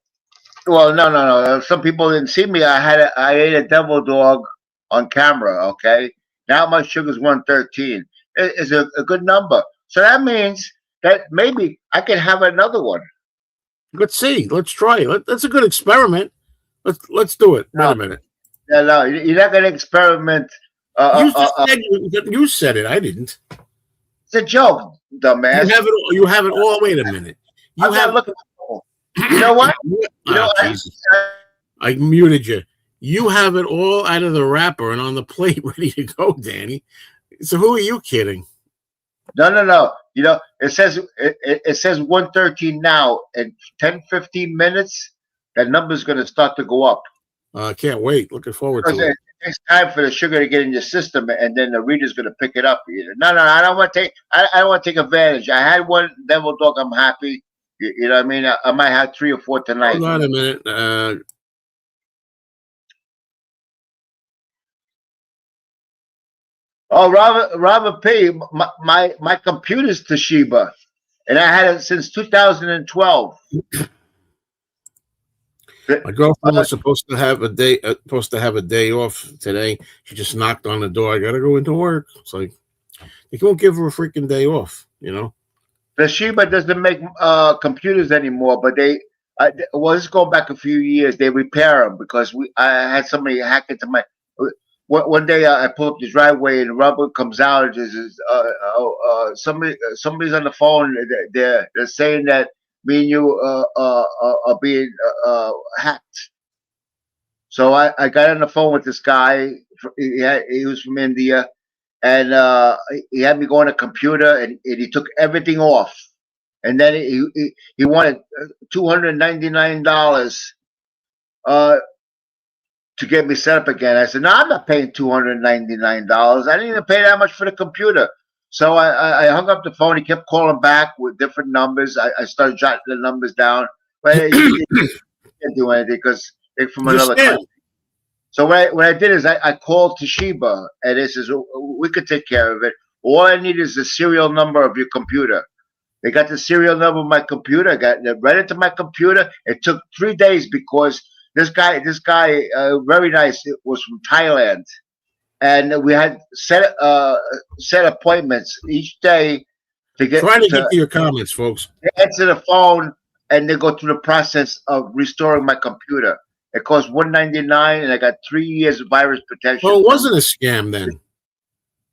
Well, no. Some people didn't see me. I ate a devil dog on camera. Okay, now my sugar's 113. It's a good number. So that means that maybe I can have another one. Let's see. Let's try it. That's a good experiment. Let's do it. Wait a minute. No, you're not going to experiment. You said it. I didn't. It's a joke, dumbass. You have it all. Wait a minute. You know what? I muted you. You have it all out of the wrapper and on the plate, ready to go, Danny. So who are you kidding? No. It says 113 now. In 10-15 minutes, that number's going to start to go up. I can't wait. Looking forward to it. It takes time for the sugar to get in your system, and then the reader's going to pick it up. No. I don't want to take. I don't want to take advantage. I had one devil dog. I'm happy. You know what I mean? I might have 3 or 4 tonight. Hold on a minute. Oh, Robert P. My computer's Toshiba, and I had it since 2012. My girlfriend was supposed to have a day off today. She just knocked on the door. I gotta go into work. It's like you won't give her a freaking day off, you know. Toshiba doesn't make computers anymore, but this is going back a few years. They repair them because I had somebody hack into my. One day I pull up the driveway and Robert comes out. Somebody's on the phone. They're saying that me and you are being hacked. So I got on the phone with this guy. He was from India, and he had me go on a computer, and he took everything off. And then he wanted $299 to get me set up again. I said, no, I'm not paying $299. I didn't even pay that much for the computer. So I hung up the phone. He kept calling back with different numbers. I started jotting the numbers down. But he didn't do anything because they're from another country. So what I did is I called Toshiba, and it says, we could take care of it. All I need is the serial number of your computer. They got the serial number of my computer. I got it right into my computer. It took 3 days because this guy, very nice. It was from Thailand, and we had set appointments each day to get. Try to get to your comments, folks. They answer the phone, and they go through the process of restoring my computer. It cost $199, and I got 3 years of virus protection. Well, it wasn't a scam then.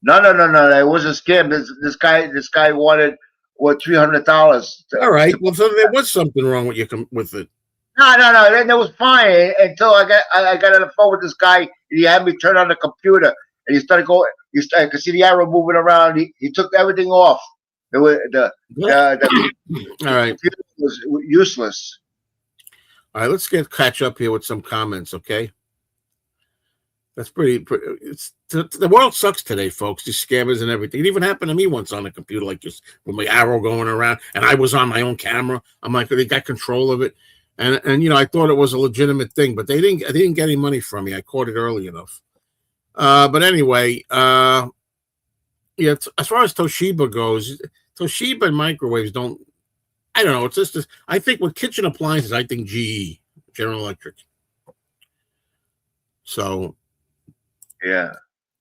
No. It was a scam. This guy wanted $300. All right. Well, so there was something wrong with it. No. Then it was fine until I got on the phone with this guy. And he had me turn on the computer, and he started going. I could see the arrow moving around. He took everything off. It was all right. It was useless. All right, let's catch up here with some comments, okay? That's pretty. The world sucks today, folks. These scammers and everything. It even happened to me once on a computer like this, with my arrow going around, and I was on my own camera. I'm like, they got control of it, and I thought it was a legitimate thing, but they didn't get any money from me. I caught it early enough. But anyway, Yeah, as far as Toshiba goes, Toshiba and microwaves don't. I don't know. It's just. I think with kitchen appliances, I think GE, General Electric. So. Yeah.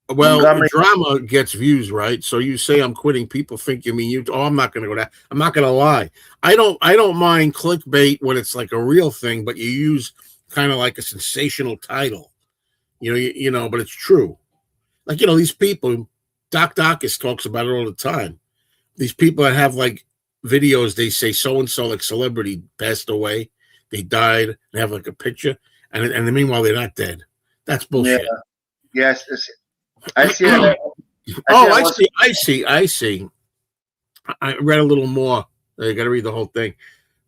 Well, Montgomery. drama gets views, right? So you say I'm quitting. People think you mean you. Oh, I'm not going to go that. I'm not going to lie. I don't mind clickbait when it's like a real thing, but you use kind of like a sensational title. You know, but it's true. Like these people. Doc Docus talks about it all the time. These people that have like videos, they say so and so like celebrity passed away, they died. They have like a picture, and meanwhile they're not dead. That's bullshit. Yeah. Yes. I see that. I see. I read a little more. You got to read the whole thing.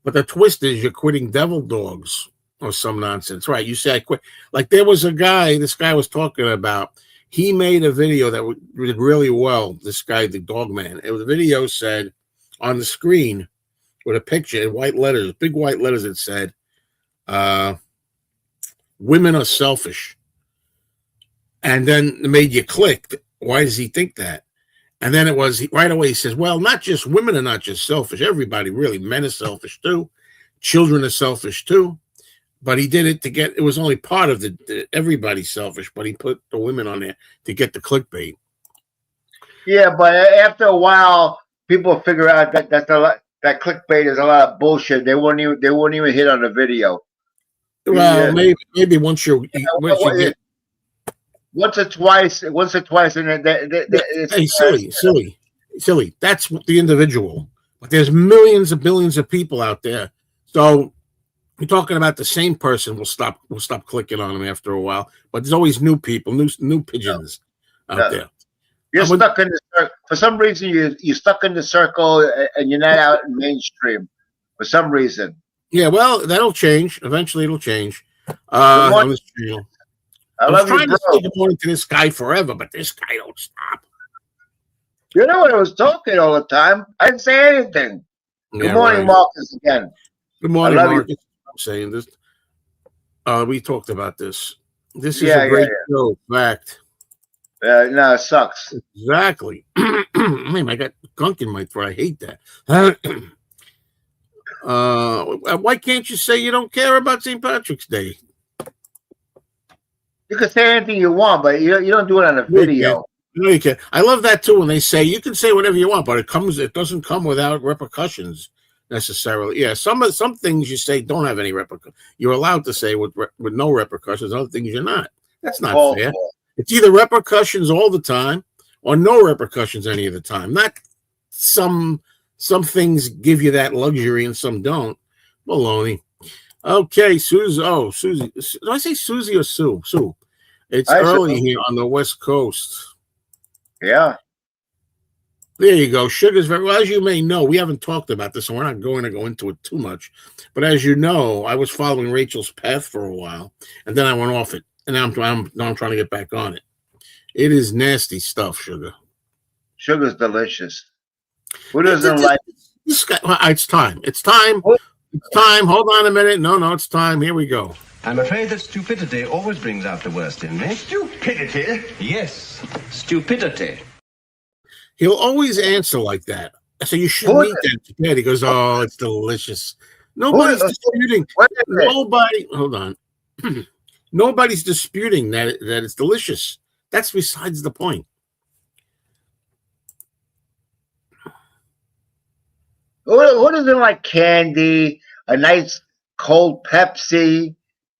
But the twist is you're quitting devil dogs or some nonsense. Right. You say I quit. Like there was a guy, this guy was talking about, he made a video that did really well. This guy, the dog man. The video said on the screen with a picture in white letters, big white letters, it said, women are selfish. And then it made you click. Why does he think that? And then it was right away. He says, well, not just women are not just selfish. Everybody really. Men are selfish too. Children are selfish too. But he did it to get, it was only part of everybody's selfish, but he put the women on there to get the clickbait. Yeah, but after a while, people figure out that that clickbait is a lot of bullshit. They won't even hit on the video. Well, maybe once you get once or twice, and it's silly. That's the individual, but there's millions and billions of people out there. So you're talking about the same person. We'll stop clicking on them after a while. But there's always new people, new pigeons out there. You're stuck in the for some reason. You're stuck in the circle, and you're not out in mainstream for some reason. Yeah, well, that'll change. Eventually, it'll change. On this channel. I was trying to say good morning to this guy forever, but this guy don't stop. You know what I was talking all the time? I didn't say anything. Good morning, Marcus, again. Good morning, Marcus. I'm saying this. We talked about this. This is a great show. Fact. No, it sucks. Exactly. Man, I got gunk in my throat. I hate that. Why can't you say you don't care about St. Patrick's Day? You can say anything you want, but you don't do it on a video. No, you can't. I love that too when they say you can say whatever you want, but it doesn't come without repercussions necessarily. Yeah, some things you say don't have any repercussions. You're allowed to say with no repercussions. Other things you're not. That's not fair. It's either repercussions all the time or no repercussions any of the time. Not some things give you that luxury and some don't. Baloney. Okay, Susie. Oh, Susie. Did I say Susie or Sue? Sue. It's early here on the West Coast. Yeah. There you go. Sugar's very well, as you may know, we haven't talked about this, and we're not going to go into it too much. But as you know, I was following Rachel's path for a while, and then I went off it. And now I'm trying to get back on it. It is nasty stuff, Sugar. Sugar's delicious. Who doesn't like this guy? It's time. It's time. It's time. Hold on a minute. No, it's time. Here we go. I'm afraid that stupidity always brings out the worst in me. Stupidity? Yes, stupidity. He'll always answer like that. I say, you should eat that today. He goes, oh, it's delicious. Nobody's disputing. Nobody. Hold on. Nobody's disputing that it's delicious. That's besides the point. Who doesn't like candy? A nice cold Pepsi,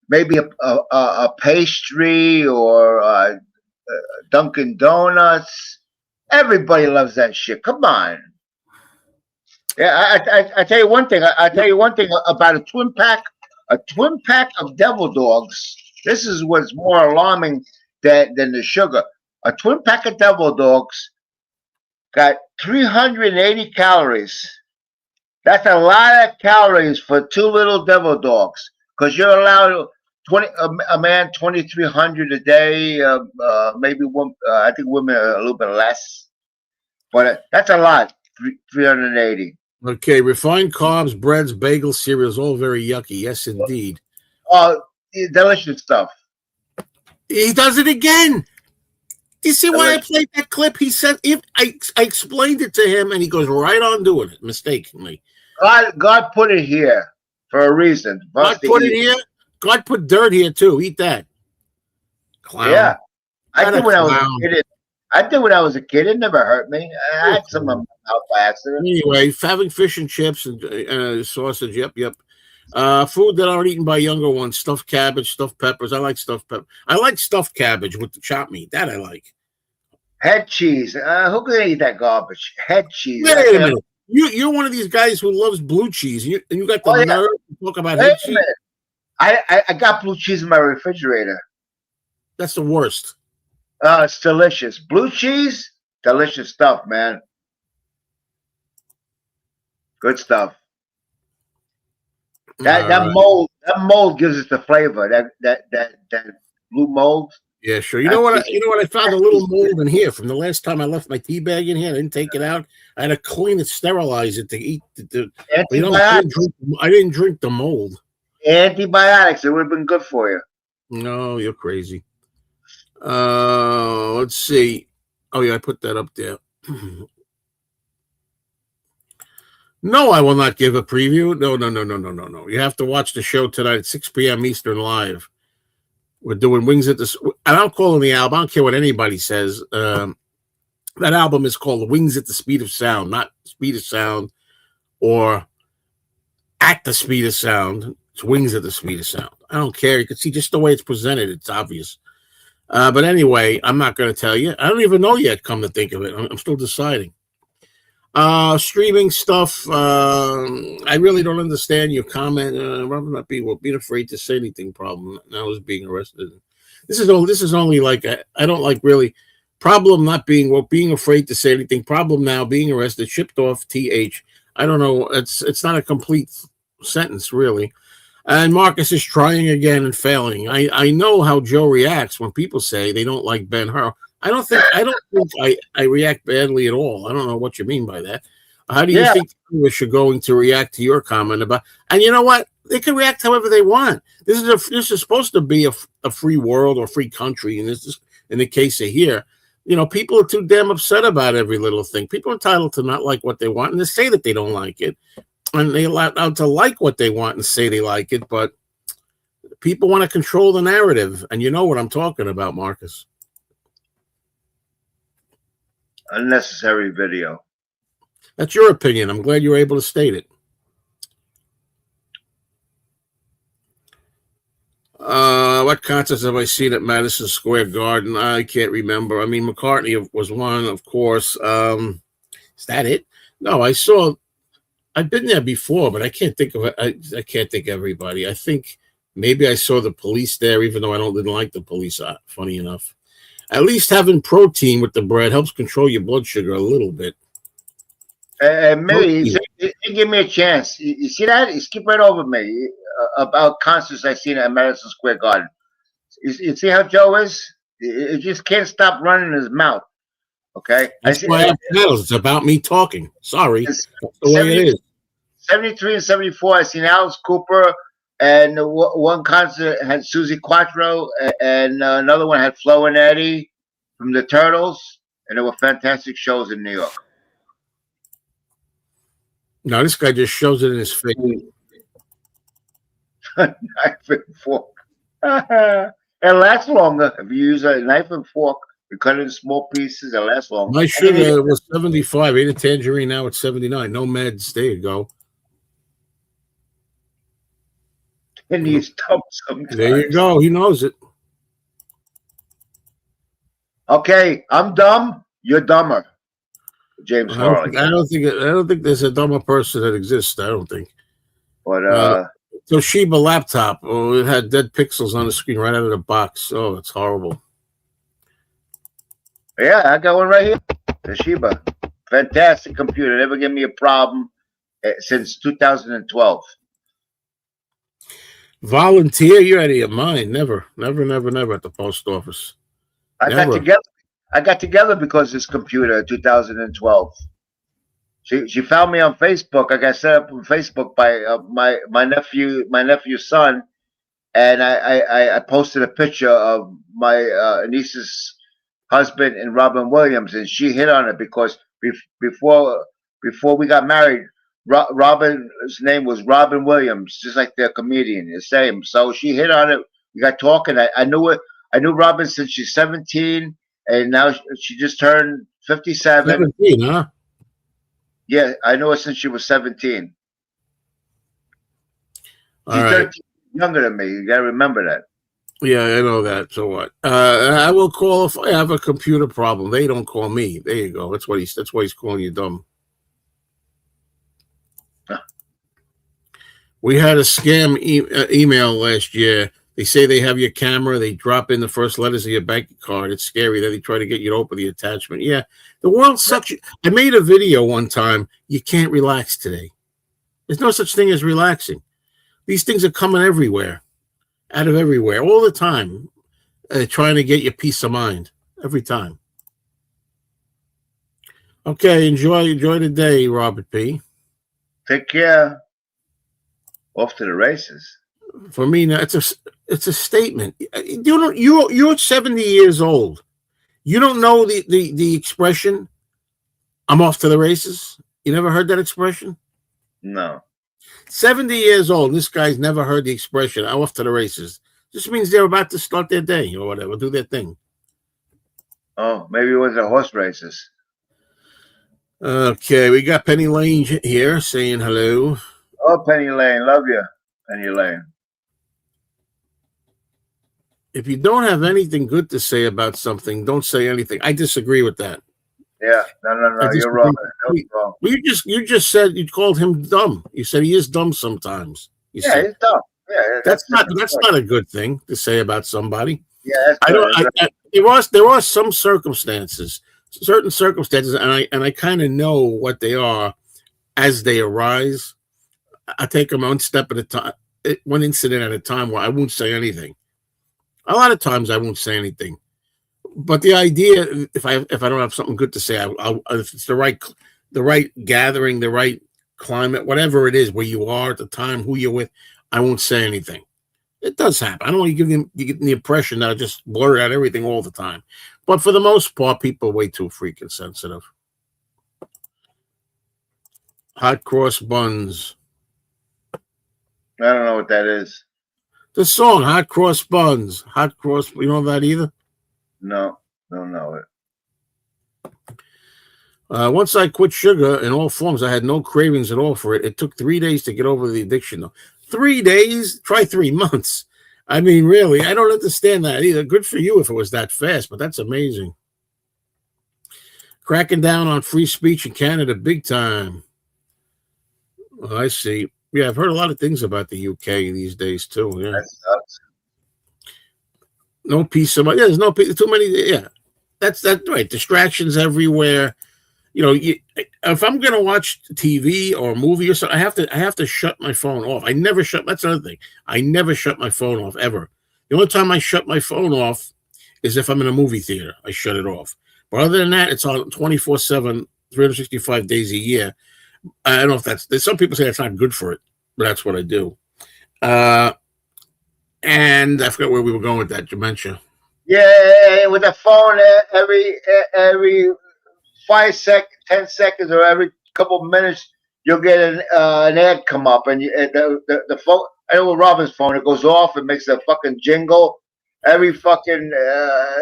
maybe a pastry or Dunkin' Donuts. Everybody loves that shit. Come on. Yeah, I tell you one thing. I tell you one thing about a twin pack. A twin pack of devil dogs. This is what's more alarming than the sugar. A twin pack of devil dogs got 380 calories. That's a lot of calories for two little devil dogs. Because you're allowed a man 2,300 a day. Maybe one. I think women are a little bit less. But that's a lot. 380. Okay, refined carbs, breads, bagels, cereals, all very yucky. Yes, indeed. Delicious stuff. He does it again. see why I played that clip? He said if I explained it to him, and he goes right on doing it mistakenly. God put it here for a reason. God put it here. God put dirt here too. Eat that, clown. Yeah, I Not did a when I was a clown. kid. I did when I was a kid. It never hurt me. I had some of them out by accident. Anyway, having fish and chips and sausage. Yep. Food that aren't eaten by younger ones: stuffed cabbage, stuffed peppers. I like stuffed pepper. I like stuffed cabbage with the chopped meat. That I like. Head cheese. Who can eat that garbage? Head cheese. Wait a minute. You're one of these guys who loves blue cheese. You got the nerve to talk about head cheese. I got blue cheese in my refrigerator. That's the worst. It's delicious. Blue cheese, delicious stuff, man. Good stuff. That mold gives us the flavor. That blue mold. Yeah, sure. You know what? I found a little mold in here from the last time I left my tea bag in here. I didn't take it out. I had to clean it, sterilize it to eat. I didn't drink the mold. Antibiotics. It would have been good for you. No, you're crazy. Let's see. Oh yeah, I put that up there. No, I will not give a preview. No. You have to watch the show tonight at 6 p.m. Eastern live. We're doing Wings at the... And I'm calling the album. I don't care what anybody says. That album is called Wings at the Speed of Sound, not Speed of Sound or At the Speed of Sound. It's Wings at the Speed of Sound. I don't care. You can see just the way it's presented. It's obvious. But anyway, I'm not going to tell you. I don't even know yet, come to think of it. I'm still deciding. Streaming stuff. I really don't understand your comment. Rather not being afraid to say anything. Problem now is being arrested. This is only like I don't like really. Problem not being afraid to say anything. Problem now being arrested. Shipped off. TH. I don't know. It's not a complete sentence really. And Marcus is trying again and failing. I know how Joe reacts when people say they don't like Ben-Hur. I don't think I react badly at all. I don't know what you mean by that. How do you think viewers are going to react to your comment about? And you know what? They can react however they want. This is supposed to be a free world or free country, and this is in the case of here. You know, people are too damn upset about every little thing. People are entitled to not like what they want and to say that they don't like it, and they're allowed to like what they want and say they like it. But people want to control the narrative, and you know what I'm talking about, Marcus. Unnecessary video. That's your opinion. I'm glad you were able to state it. What concerts have I seen at Madison Square Garden? I can't remember. I mean, McCartney was one, of course. Is that it? No, I've been there before, but I can't think of it. I can't think of everybody. I think maybe I saw the Police there, even though I didn't like the Police. Funny enough. At least having protein with the bread helps control your blood sugar a little bit. Maybe give me a chance. You see that? You skip right over me about concerts I've seen at Madison Square Garden. You see how Joe is? He just can't stop running his mouth. Okay? That's why I have titles. It's about me talking. Sorry. That's the way it is. 73 and 74, I seen Alice Cooper, and one concert had Susie Quattro, and another one had Flo and Eddie from the Turtles, and there were fantastic shows in New York. No, this guy just shows it in his face. Knife and fork. It lasts longer if you use a knife and fork. You cut it in small pieces. It lasts longer. My sugar was 75. Ate a tangerine. Now it's 79. No meds. There you go. And he's dumb sometimes. There you go. He knows it. Okay, I'm dumb. You're dumber. James Harley. I don't think there's a dumber person that exists. I don't think. But Toshiba laptop. Oh, it had dead pixels on the screen right out of the box. Oh, it's horrible. Yeah, I got one right here. Toshiba. Fantastic computer. Never gave me a problem since 2012. Volunteer? You're out of your mind. Never at the post office. I got together because of this computer in 2012. She found me on Facebook. I got set up on Facebook by my nephew's son, and I posted a picture of my niece's husband and Robin Williams, and she hit on it because before we got married, Robin's name was Robin Williams, just like the comedian, the same. So she hit on it. We got talking. I knew it. I knew Robin since she's 17, and now she just turned 57. 17, huh? Yeah, I knew her since she was 17. She's 13 younger than me. You got to remember that. Yeah, I know that. So what? I will call if I have a computer problem. They don't call me. There you go. That's why he's calling you dumb. Huh. We had a scam email last year. They say they have your camera. They drop in the first letters of your bank card. It's scary. Then they try to get you to open the attachment. Yeah, the world sucks. I made a video one time. You can't relax today. There's no such thing as relaxing. These things are coming everywhere, out of everywhere, all the time, trying to get your peace of mind every time. Okay, enjoy the day, Robert P. Take care. Off to the races. For me, now it's a statement. You're 70 years old. You don't know the expression, "I'm off to the races"? You never heard that expression? No. 70 years old. This guy's never heard the expression, "I'm off to the races." This means they're about to start their day or whatever, do their thing. Oh, maybe it was the horse races. Okay, we got Penny Lane here saying hello. Oh, Penny Lane, love you, Penny Lane. If you don't have anything good to say about something, don't say anything. I disagree with that. Yeah, no, you're wrong. Wrong. Well, you just said you called him dumb. You said he is dumb sometimes. He's dumb. Yeah, that's not a good thing to say about somebody. Yeah, there are some circumstances, certain circumstances, and I kind of know what they are as they arise. I take them one step at a time, one incident at a time, where I won't say anything. A lot of times I won't say anything, but the idea, if I don't have something good to say, if it's the right gathering, the right climate, whatever it is, where you are at the time, who you're with, I won't say anything. It does happen. I don't want you get the impression that I just blurt out everything all the time, but for the most part, people are way too freaking sensitive. Hot cross buns. I don't know what that is. The song "Hot Cross Buns." Hot cross. You know that either? No, don't know it. Once I quit sugar in all forms, I had no cravings at all for it. It took 3 days to get over the addiction, though. 3 days? Try 3 months. I mean, really, I don't understand that either. Good for you if it was that fast, but that's amazing. Cracking down on free speech in Canada big time. Oh, I see. Yeah, I've heard a lot of things about the UK these days, too. Yeah. That sucks. No peace of mind. Yeah, there's no peace. Too many. Yeah, that's right. Distractions everywhere. You know, if I'm gonna watch TV or a movie or something, I have to shut my phone off. That's another thing. I never shut my phone off ever. The only time I shut my phone off is if I'm in a movie theater. I shut it off. But other than that, it's on 24/7, 365 days a year. I don't know if there's some people say that's not good for it, but that's what I do. And I forgot where we were going with that dementia. Yeah, with the phone, every 10 seconds, or every couple of minutes, you'll get an ad come up, and the phone. I know with Robin's phone, it goes off, it makes a fucking jingle. Every fucking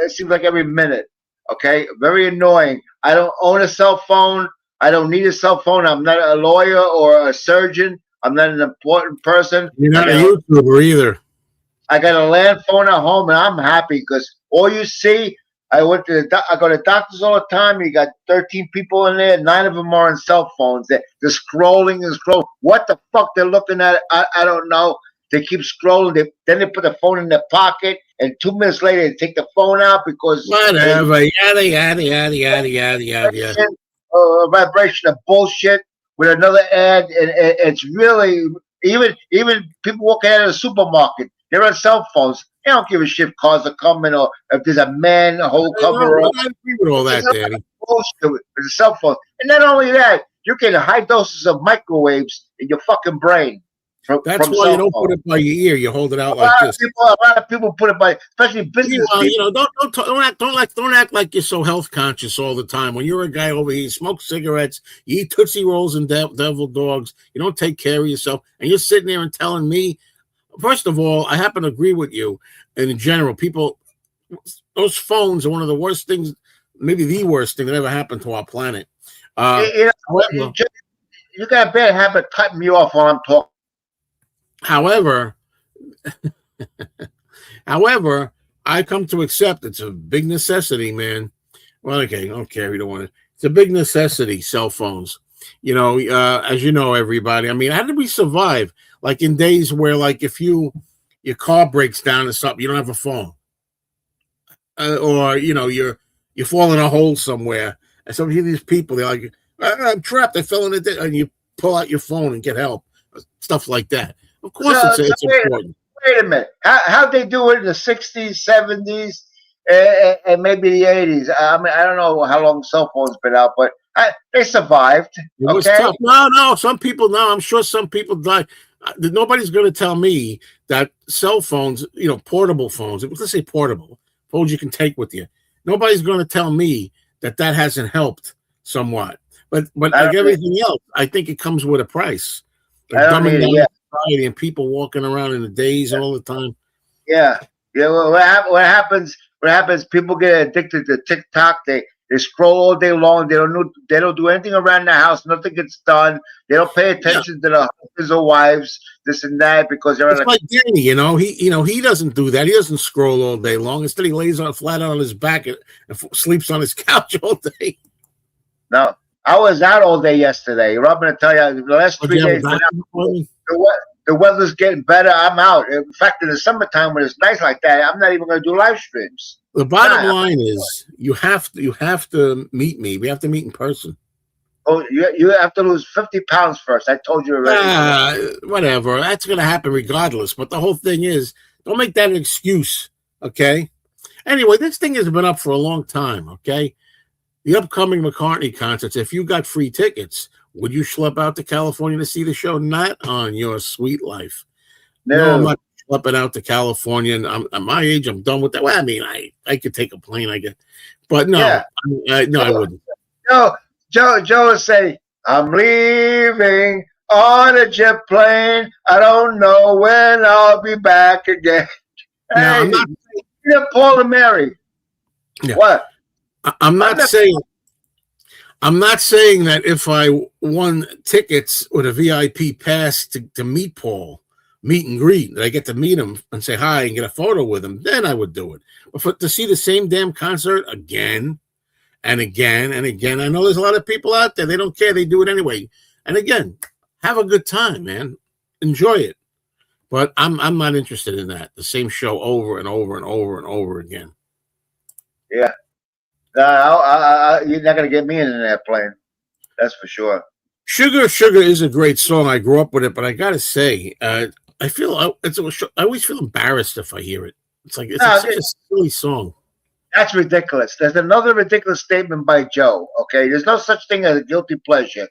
it seems like every minute. Okay, very annoying. I don't own a cell phone. I don't need a cell phone. I'm not a lawyer or a surgeon. I'm not an important person. You're not a YouTuber either. I got a land phone at home, and I'm happy because all you see, I go to doctors all the time. You got 13 people in there. 9 of them are on cell phones. They're scrolling and scrolling. What the fuck they're looking at, I don't know. They keep scrolling. Then they put the phone in their pocket, and 2 minutes later, they take the phone out because whatever. Yada yada yada yada yada yada. A vibration of bullshit with another ad, and it's really even people walking out of the supermarket. They're on cell phones. They don't give a shit if cars are coming or if there's a man, a whole cover up. I agree with all that, Danny. Bullshit with the cell phone. And not only that, you're getting high doses of microwaves in your fucking brain. That's why you don't put it by your ear. You hold it out like this. A lot of people put it by, especially business people. You know, don't act like you're so health conscious all the time. When you're a guy over here, you smoke cigarettes, you eat Tootsie Rolls and devil dogs, you don't take care of yourself, and you're sitting there and telling me. First of all, I happen to agree with you. And in general, people, those phones are one of the worst things, maybe the worst thing that ever happened to our planet. You got a bad habit cutting me off while I'm talking. However, I come to accept it's a big necessity, man. Well, okay, I don't care if you don't want it. It's a big necessity, cell phones. You know, as you know, everybody. I mean, how did we survive? Like in days where, like, if your car breaks down or something, you don't have a phone, or you know, you fall in a hole somewhere, and some of these people, they're like, I'm trapped. I fell in it, and you pull out your phone and get help, stuff like that. Of course, it's important. Wait a minute. How'd they do it in the 60s, 70s, and maybe the 80s? I mean, I don't know how long cell phones been out, but they survived. It was tough. No. Some people, no, I'm sure some people died. Nobody's going to tell me that cell phones, you know, portable phones, let's say portable, phones you can take with you. Nobody's going to tell me that hasn't helped somewhat. But like everything else, I think it comes with a price. Dumbing down society and people walking around in the days all the time. Yeah. Well, what happens? People get addicted to TikTok. They scroll all day long. They don't do anything around the house. Nothing gets done. They don't pay attention to their husbands or wives, this and that, because they're like Danny. He doesn't do that. He doesn't scroll all day long. Instead, he lays flat on his back and sleeps on his couch all day. No. I was out all day yesterday. I'm going to tell you, the last 3 days, the weather's getting better. I'm out. In fact, in the summertime when it's nice like that, I'm not even going to do live streams. The bottom line is you have to meet me. We have to meet in person. Oh, you have to lose 50 pounds first. I told you already. Whatever. That's going to happen regardless. But the whole thing is, don't make that an excuse, okay? Anyway, this thing has been up for a long time, okay? The upcoming McCartney concerts, if you got free tickets, would you schlep out to California to see the show? Not on your sweet life. No, I'm not schlepping out to California. And I'm at my age, I'm done with that. Well, I mean, I could take a plane, I guess. But no, I wouldn't. No, Joe say, I'm leaving on a jet plane. I don't know when I'll be back again. Hey, no, Paul and Mary. Yeah. What? I'm not saying that if I won tickets with a VIP pass to meet Paul, meet and greet, that I get to meet him and say hi and get a photo with him, then I would do it. But to see the same damn concert again and again and again, I know there's a lot of people out there, they don't care, they do it anyway. And again, have a good time, man. Enjoy it. But I'm not interested in that. The same show over and over and over and over again. Yeah. You're not going to get me in an airplane. That's for sure. Sugar is a great song. I grew up with it, but I got to say, I always feel embarrassed if I hear it. It's like it's such a silly song. That's ridiculous. There's another ridiculous statement by Joe. Okay, there's no such thing as a guilty pleasure.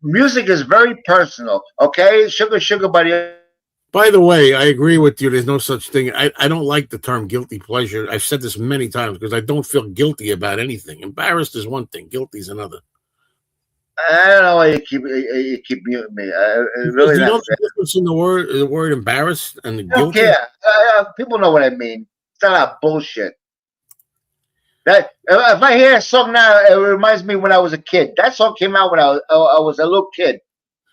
Music is very personal. Okay, sugar, buddy. By the way, I agree with you. There's no such thing. I don't like the term guilty pleasure. I've said this many times because I don't feel guilty about anything. Embarrassed is one thing. Guilty is another. I don't know why you keep muting me. Really, you know the difference in the word embarrassed and the guilty? Yeah, people know what I mean. It's not bullshit. That if I hear a song now, it reminds me when I was a kid. That song came out when I was a little kid.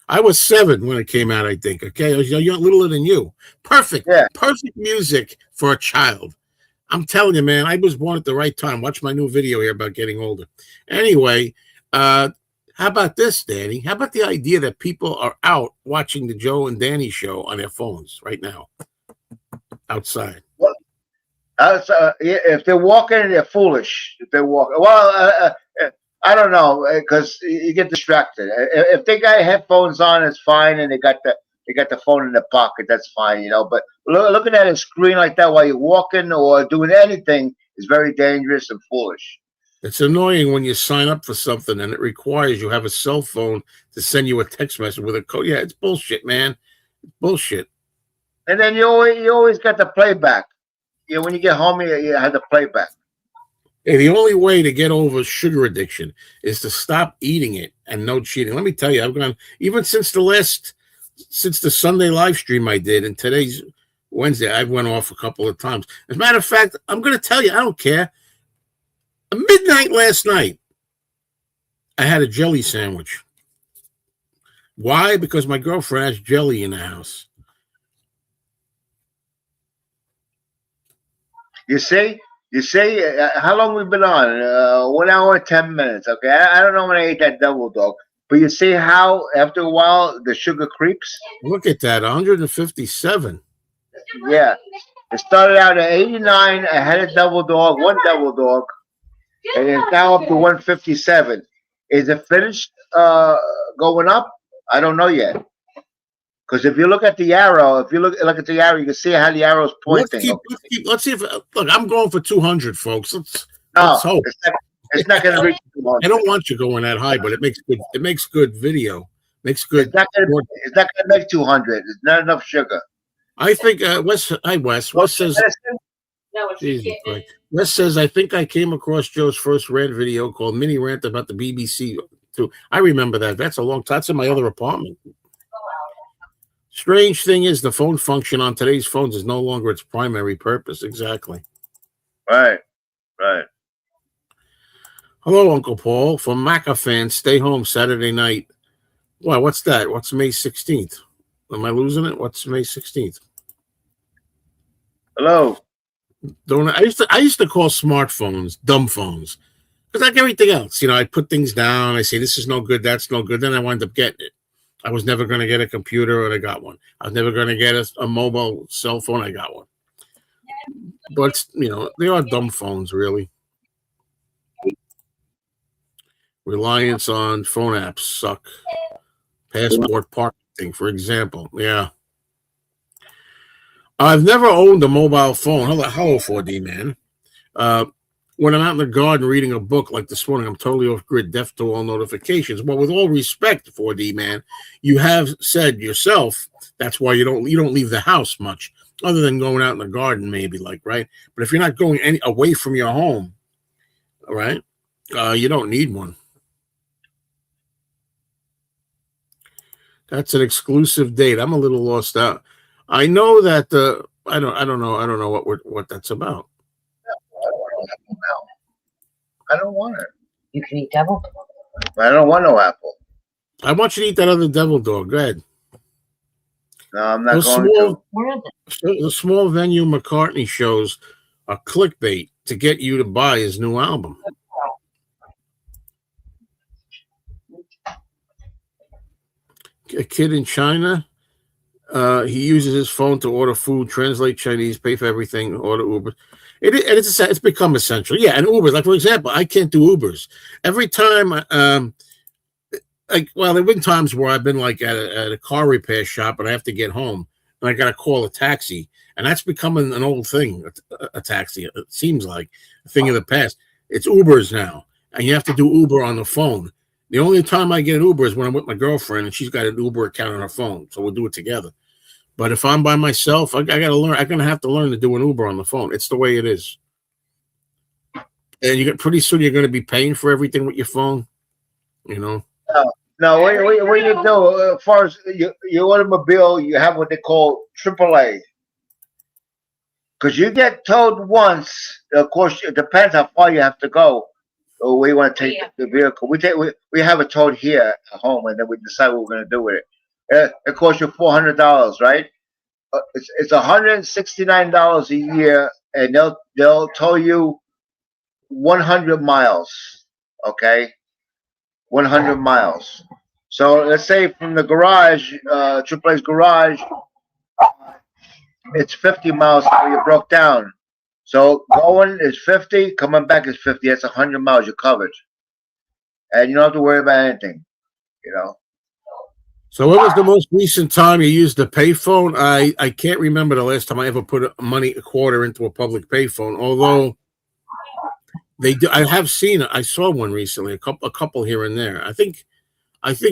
I was 7 when it came out, I think. Okay, I was littler than you. Perfect. Yeah. Perfect music for a child. I'm telling you, man, I was born at the right time. Watch my new video here about getting older. Anyway, how about this, Danny? How about the idea that people are out watching the Joe and Danny show on their phones right now, outside? Well, if they're walking, they're foolish. If they're walking, well, I don't know, because you get distracted. If they got headphones on, it's fine, and they got the phone in their pocket. That's fine, you know. But looking at a screen like that while you're walking or doing anything is very dangerous and foolish. It's annoying when you sign up for something and it requires you have a cell phone to send you a text message with a code. Yeah, it's bullshit, man. Bullshit. And then you always got the playback. When you get home, you have the playback. Hey, the only way to get over sugar addiction is to stop eating it and no cheating. Let me tell you, I've gone even since the Sunday live stream I did, and today's Wednesday, I went off a couple of times. As a matter of fact, I'm going to tell you, I don't care. At midnight last night, I had a jelly sandwich. Why? Because my girlfriend has jelly in the house. You see, how long we've been on? 1 hour and 10 minutes. Okay, I don't know when I ate that devil dog, but you see how after a while the sugar creeps. Look at that, 157. Yeah, it started out at 89. I had a double dog, one double dog, and it's now up to 157. Is it finished going up? I don't know yet. Because if you look at the arrow, you can see how the arrow's pointing. Let's see if look. I'm going for 200, folks. Let's hope. It's not going to reach 200. I don't want you going that high, but it makes good video. Makes good. It's not going to make 200. It's not enough sugar. I think Wes. Hi, Wes. Wes says. Jesus Christ. Wes says, I think I came across Joe's first rant video called Mini Rant about the BBC too. I remember that. That's a long time. That's in my other apartment. Strange thing is the phone function on today's phones is no longer its primary purpose. Exactly. Right. Hello, Uncle Paul. From Maca fans, stay home Saturday night. Why, what's that? What's May 16th? Am I losing it? What's May 16th? Hello. I used to call smartphones dumb phones. Because like everything else, I put things down. I say, this is no good, that's no good. Then I wind up getting it. I was never going to get a computer, and I got one. I was never going to get a mobile cell phone. I got one. But, they are dumb phones, really. Reliance on phone apps suck. Passport parking, for example. Yeah. I've never owned a mobile phone. Hello, 4D man. When I'm out in the garden reading a book like this morning, I'm totally off grid, deaf to all notifications. But with all respect, 4D man, you have said yourself that's why you don't leave the house much, other than going out in the garden, maybe, right? But if you're not going away from your home, all right, you don't need one. That's an exclusive date. I'm a little lost out. I know that I don't know what that's about. I don't want it. You can eat devil dog. I don't want no apple. I want you to eat that other devil dog. Go ahead. No, I'm not going to. Where is it? The small venue McCartney shows are clickbait to get you to buy his new album. A kid in China, he uses his phone to order food, translate Chinese, pay for everything, order Uber. It's become essential. Yeah, and Ubers. Like, for example, I can't do Ubers. Every time, there have been times where I've been at a car repair shop and I have to get home and I got to call a taxi. And that's becoming an old thing, a taxi. It seems like a thing of the past. It's Ubers now, and you have to do Uber on the phone. The only time I get an Uber is when I'm with my girlfriend and she's got an Uber account on her phone, so we'll do it together. But if I'm by myself, I got to learn. I'm going to have to learn to do an Uber on the phone. It's the way it is. And pretty soon you're going to be paying for everything with your phone, No, what you do as far as your automobile, you have what they call AAA. Because you get towed once, of course, it depends how far you have to go. We want to take the vehicle. We have it towed here at home, and then we decide what we're going to do with it. It costs you $400, right? It's $169 a year, and they'll tow you 100 miles. Okay, 100 miles. So let's say from the garage, AAA's garage, it's 50 miles before you broke down. So going is 50, coming back is 50. That's 100 miles you're covered. And you don't have to worry about anything, So what was the most recent time you used a payphone? I can't remember the last time I ever put a quarter into a public payphone, although They do. I have seen it. I saw one recently. A couple here and there. I think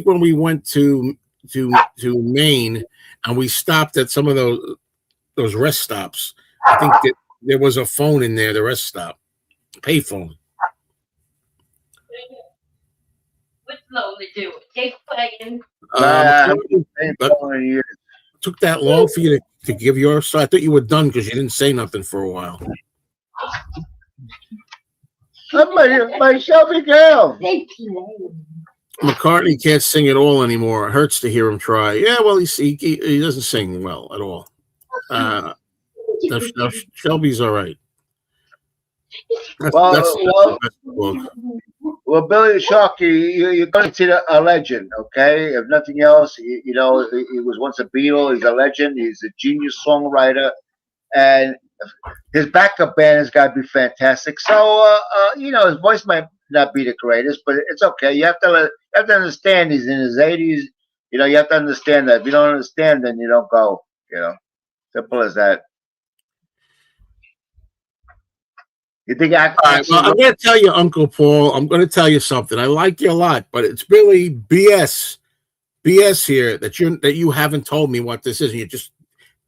when we went to Maine and we stopped at some of those rest stops, I think that there was a phone in there. The rest stop, pay phone. We're slowly do it. Take playing. Took that long for you to give yours? So I thought you were done because you didn't say nothing for a while. My Shelby girl. They play. McCartney can't sing at all anymore. It hurts to hear him try. Yeah, well, he doesn't sing well at all. Shelby's all right. Well, Billy the Shark, you're going to see a legend, okay? If nothing else, he was once a Beatle. He's a legend. He's a genius songwriter, and his backup band has got to be fantastic. So, his voice might not be the greatest, but it's okay. You have to understand he's in his 80s. You have to understand that. If you don't understand, then you don't go. Simple as that. You think I'm going to tell you, Uncle Paul. I'm going to tell you something. I like you a lot, but it's really BS here that you haven't told me what this is. And you're just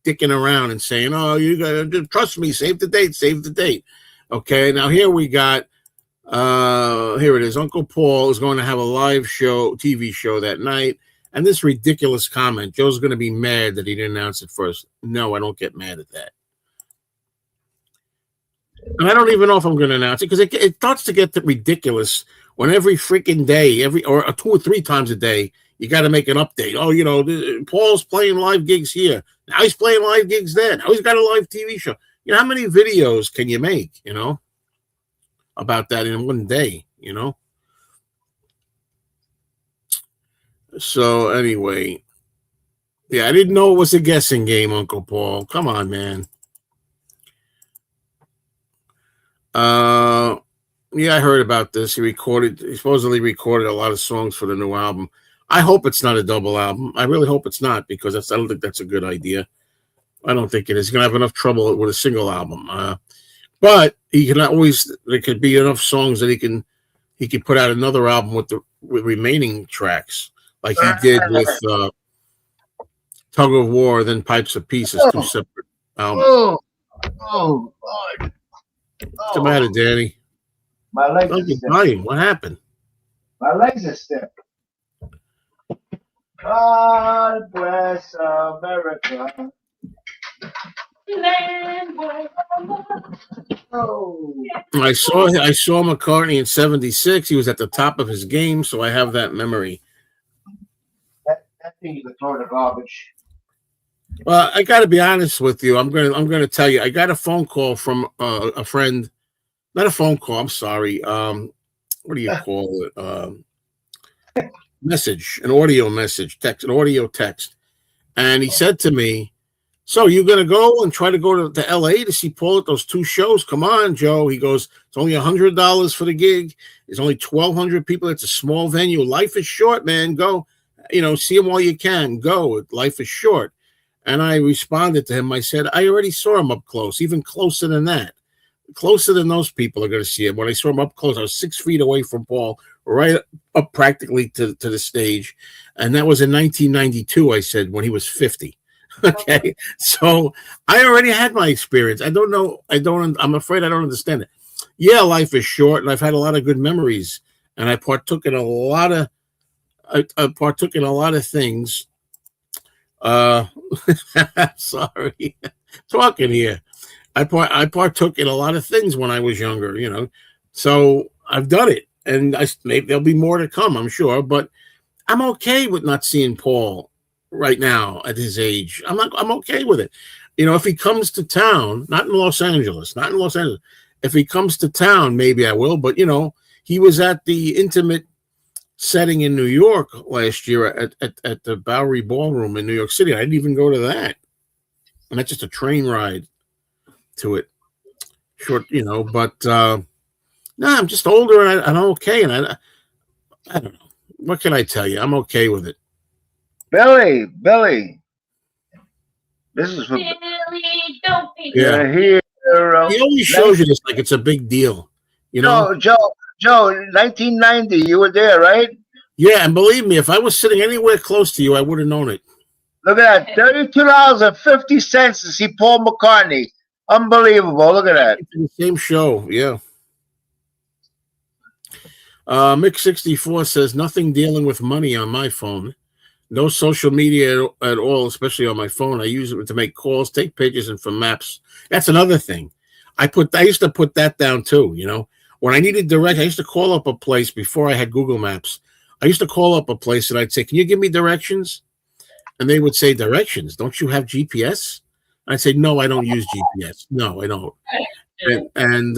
dicking around and saying, "Oh, you got to trust me. Save the date." Okay, now here we got. Here it is. Uncle Paul is going to have a live TV show that night, and this ridiculous comment. Joe's going to be mad that he didn't announce it first. No, I don't get mad at that. And I don't even know if I'm going to announce it because it starts to get ridiculous when every freaking day, or 2 or 3 times a day, you got to make an update. Oh, Paul's playing live gigs here. Now he's playing live gigs there. Now he's got a live TV show. How many videos can you make, about that in one day, So anyway, yeah, I didn't know it was a guessing game, Uncle Paul. Come on, man. Yeah, I heard about this. He supposedly recorded a lot of songs for the new album. I hope it's not a double album. I really hope it's not, because I don't think that's a good idea. I don't think it is. He's going to have enough trouble with a single album. But there could be enough songs that he could put out another album with remaining tracks, like he did with Tug of War, then Pipes of Peace as 2 separate albums. Oh, God. What's the matter, Danny? My legs are dying. What happened? My legs are stiff. God bless America. Oh. I saw McCartney in '76. He was at the top of his game, so I have that memory. That thing you could throw in the garbage. Well, I got to be honest with you. I'm going to tell you. I got a phone call from a friend. Not a phone call. I'm sorry. What do you call it? Message, an audio message, text, an audio text. And he said to me, "So you're going to go and try to go to LA to see Paul at those 2 shows? Come on, Joe." He goes, "It's only $100 for the gig. There's only 1,200 people. It's a small venue. Life is short, man. Go, see him while you can. Go. Life is short." And I responded to him. I said, "I already saw him up close, even closer than that. Closer than those people are going to see him. When I saw him up close, I was 6 feet away from Paul, right up practically to the stage. And that was in 1992, I said, when he was 50. Okay. So I already had my experience. I'm afraid I don't understand it. Yeah, life is short, and I've had a lot of good memories, and I partook in a lot of things. Sorry, talking here. I partook in a lot of things when I was younger, so I've done it, and maybe there'll be more to come, I'm sure, but I'm okay with not seeing Paul right now at his age. I'm okay with it. If he comes to town, not in Los Angeles, if he comes to town, maybe I will, but he was at the intimate setting in New York last year at the Bowery Ballroom in New York City. I didn't even go to that. And that's just a train ride to it. Short, but no, I'm just older, and I'm okay. And I don't know. What can I tell you? I'm okay with it. Billy. This is for Billy, don't be yeah. hero. He always shows you this like it's a big deal. You know, Joe, 1990, you were there, right? Yeah, and believe me, if I was sitting anywhere close to you, I would have known it. Look at that, $32.50 to see Paul McCartney. Unbelievable. Look at that. The same show, yeah. Mick64 says, nothing dealing with money on my phone. No social media at all, especially on my phone. I use it to make calls, take pictures, and for maps. That's another thing. I used to put that down too, you know. When I needed directions, I used to call up a place before I had Google Maps. I used to call up a place and I'd say, can you give me directions? And they would say, directions? Don't you have GPS? I'd say, no, I don't use GPS. No, I don't. And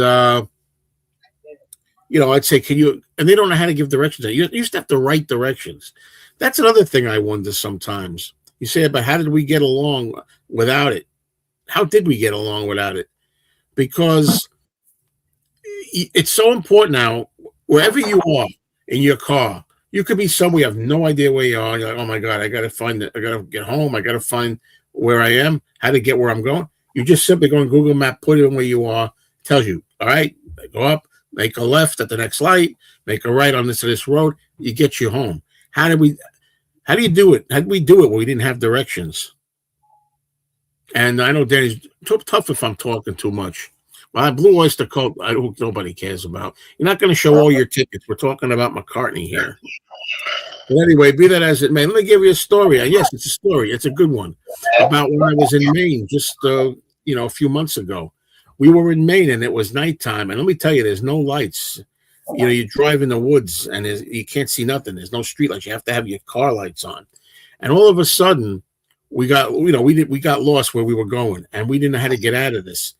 you know, I'd say, can you? And they don't know how to give directions. You used to have to write directions. That's another thing I wonder sometimes. You say about how did we get along without it? How did we get along without it? Because it's so important now, wherever you are in your car, you could be somewhere, you have no idea where you are. You're like, oh my God, I got to find it. I got to get home. I got to find where I am, how to get where I'm going. You just simply go on Google Map, put it in where you are, it tells you, all right, go up, make a left at the next light, make a right on this road, you get you home. How do you do it? How did we do it when we didn't have directions? And I know Danny's tough if I'm talking too much. Well, Blue Oyster Cult, I hope nobody cares about. You're not going to show all your tickets. We're talking about McCartney here. But anyway, be that as it may, let me give you a story. Yes, it's a story. It's a good one about when I was in Maine just, a few months ago. We were in Maine and it was nighttime. And let me tell you, there's no lights. You know, you drive in the woods and you can't see nothing. There's no street lights. You have to have your car lights on. And all of a sudden, we got lost where we were going, and we didn't know how to get out of this.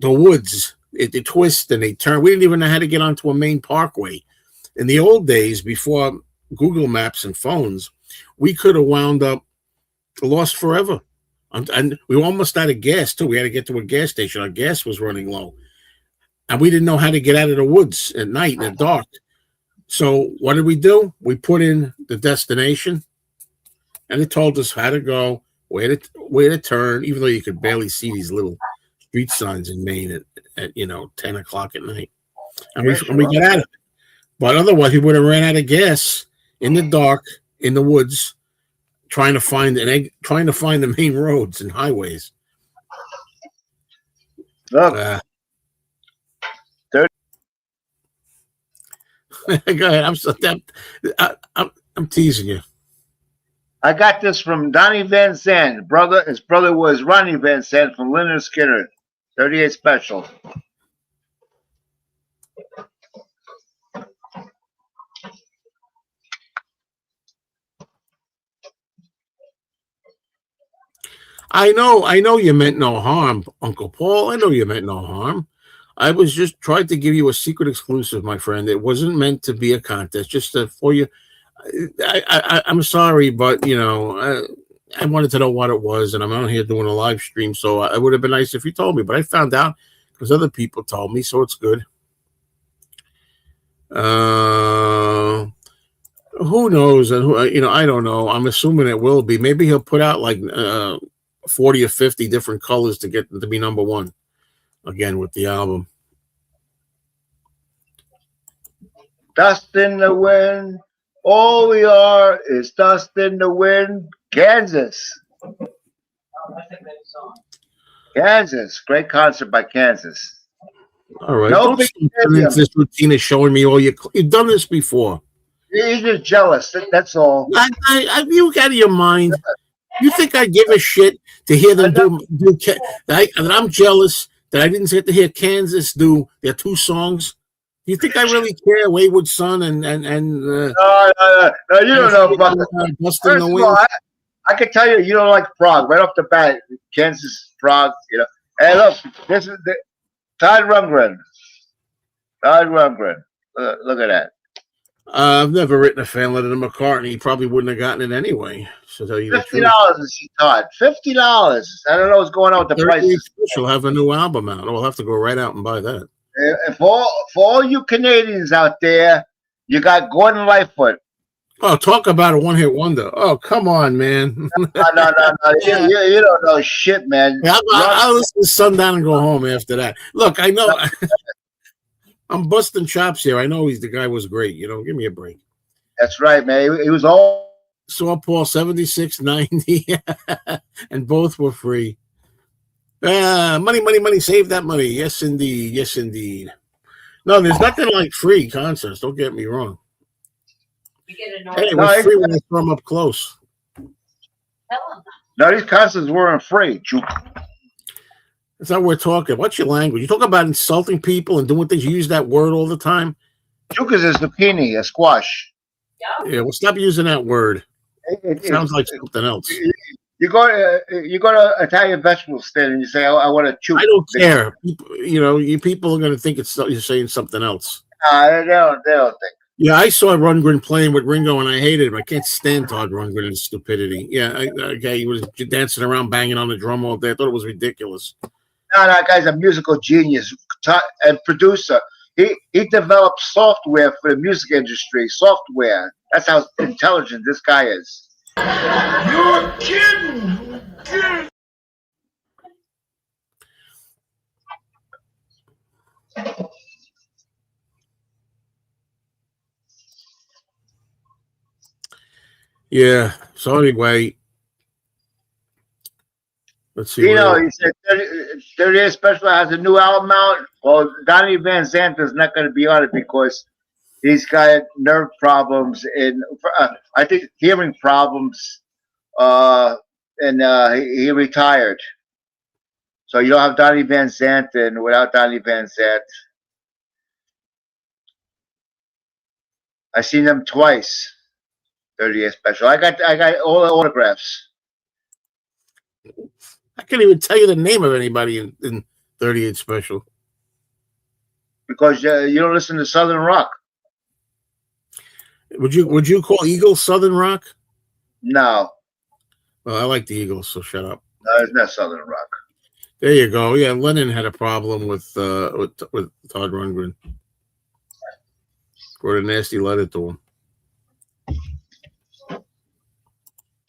The woods, they twist and they turn. We didn't even know how to get onto a main parkway. In the old days, before Google Maps and phones, we could have wound up lost forever. And we were almost out of gas, too. We had to get to a gas station. Our gas was running low. And we didn't know how to get out of the woods at night in the dark. So what did we do? We put in the destination, and it told us how to go, where to turn, even though you could barely see these little street signs in Maine at 10 o'clock at night. And we got out of it. But otherwise, we would have ran out of gas in the dark, in the woods, trying to find the main roads and highways. Look. Go ahead. I'm teasing you. I got this from Donnie Van Zandt. His brother was Ronnie Van Zandt from Lynyrd Skynyrd. 38 Special. I know you meant no harm, Uncle Paul. I know you meant no harm. I was just trying to give you a secret exclusive, my friend. It wasn't meant to be a contest, just for you. I'm sorry, but I wanted to know what it was, and I'm out here doing a live stream, so it would have been nice if you told me. But I found out because other people told me, so it's good. Who knows? And I don't know. I'm assuming it will be. Maybe he'll put out like 40 or 50 different colors to get to be number one again with the album. Dust in the wind. All we are is dust in the wind. Kansas. Kansas. Great concert by Kansas. All right. This routine is showing me all you've done this before. You're just jealous. That's all. You out of your mind. You think I give a shit to hear them do that I'm jealous that I didn't get to hear Kansas do their two songs? Do you think I really care? Wayward Son and no, you don't know about First of all, I can tell you don't like Prague right off the bat. Kansas, Prague, Hey, look, this is Todd Rundgren. Look at that. I've never written a fan letter to McCartney. He probably wouldn't have gotten it anyway. So tell you $50 is Todd. $50. I don't know what's going on with the prices. She'll have a new album out. We'll have to go right out and buy that. And for all you Canadians out there, you got Gordon Lightfoot. Oh, talk about a one-hit wonder. Oh, come on, man. No. You don't know shit, man. I'll listen to Sundown and go home after that. Look, I know. I'm busting chops here. I know the guy was great. Give me a break. That's right, man. He was all. Saw Paul 76.90, and both were free. Money, money, money. Save that money. Yes, indeed. Yes, indeed. No, there's nothing like free concerts. Don't get me wrong. Hey, it was free when I saw them up close. No, these concerts weren't free. That's not what we're talking. What's your language? You talk about insulting people and doing things. You use that word all the time. Chukas is zucchini, a squash. Yeah, well, stop using that word. It sounds like something else. You go to Italian vegetable stand and you say, I want a chuka. I don't care. You people are going to think you're saying something else. They don't think. Yeah, I saw Rundgren playing with Ringo, and I hated him. I can't stand Todd Rundgren and stupidity. Yeah, he was dancing around, banging on the drum all day. I thought it was ridiculous. No, that guy's a musical genius and producer. He developed software for the music industry. Software. That's how intelligent this guy is. You're kidding. Yeah. So anyway, let's see. He said 30th Special has a new album out. Well, Donnie Van Zandt is not going to be on it because he's got nerve problems and I think hearing problems. And he retired. So you don't have Donnie Van Zandt, and without Donnie Van Zandt, I seen them twice. 30th Special. I got all the autographs. I can't even tell you the name of anybody in 38 Special. Because you don't listen to Southern rock. Would you call Eagles Southern rock? No. Well, I like the Eagles, so shut up. No, it's not Southern rock. There you go. Yeah, Lennon had a problem with Todd Rundgren. Wrote a nasty letter to him.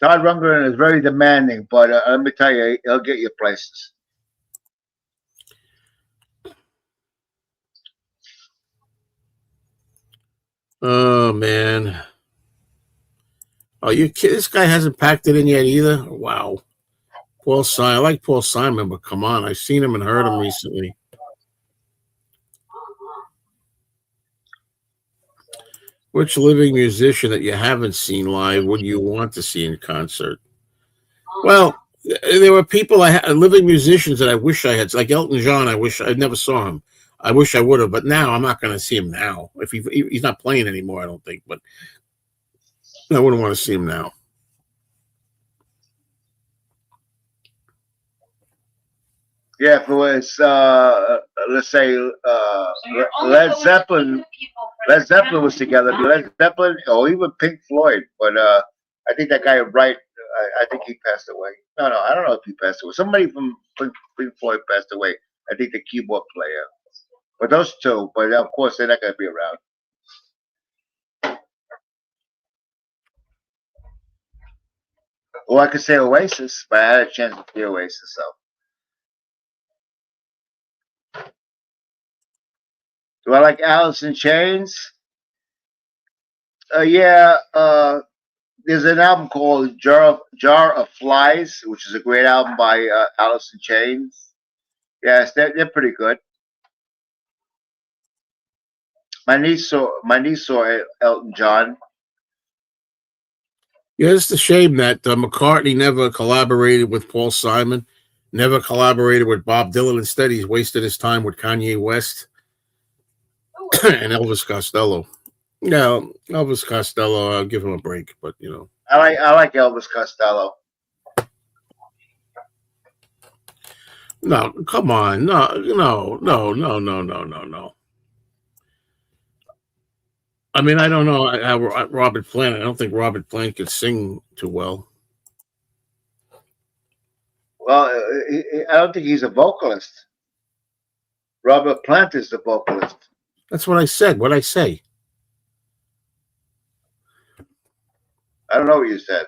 Todd Rundgren is very demanding, but let me tell you, he'll get you places. Oh man! Oh, you kid! This guy hasn't packed it in yet either. Wow. Paul Simon. I like Paul Simon, but come on, I've seen him and heard him recently. Which living musician that you haven't seen live would you want to see in concert? Well, there were people living musicians that I wish I had, like Elton John. I wish I never saw him. I wish I would have, but now I'm not going to see him now. If he's not playing anymore, I don't think. But I wouldn't want to see him now. Yeah, if it was, let's say, Led Zeppelin. Led Zeppelin was together. Led Zeppelin, or even Pink Floyd. But I think that guy Wright, I think he passed away. No, I don't know if he passed away. Somebody from Pink Floyd passed away. I think the keyboard player. But those two, but of course they're not going to be around. Or I could say Oasis, but I had a chance to see Oasis, so. Do I like Alice in Chains? Yeah. There's an album called Jar of Flies, which is a great album by Alice in Chains. Yes, they're pretty good. My niece saw Elton John. Yeah, it's a shame that McCartney never collaborated with Paul Simon, never collaborated with Bob Dylan. Instead, he's wasted his time with Kanye West and Elvis Costello. Yeah, Elvis Costello, I'll give him a break, but I like Elvis Costello. No, come on, no. I mean, I don't know how Robert Plant. I don't think Robert Plant could sing too well. Well, I don't think he's a vocalist. Robert Plant is the vocalist. That's what I said. What'd I say? I don't know what you said.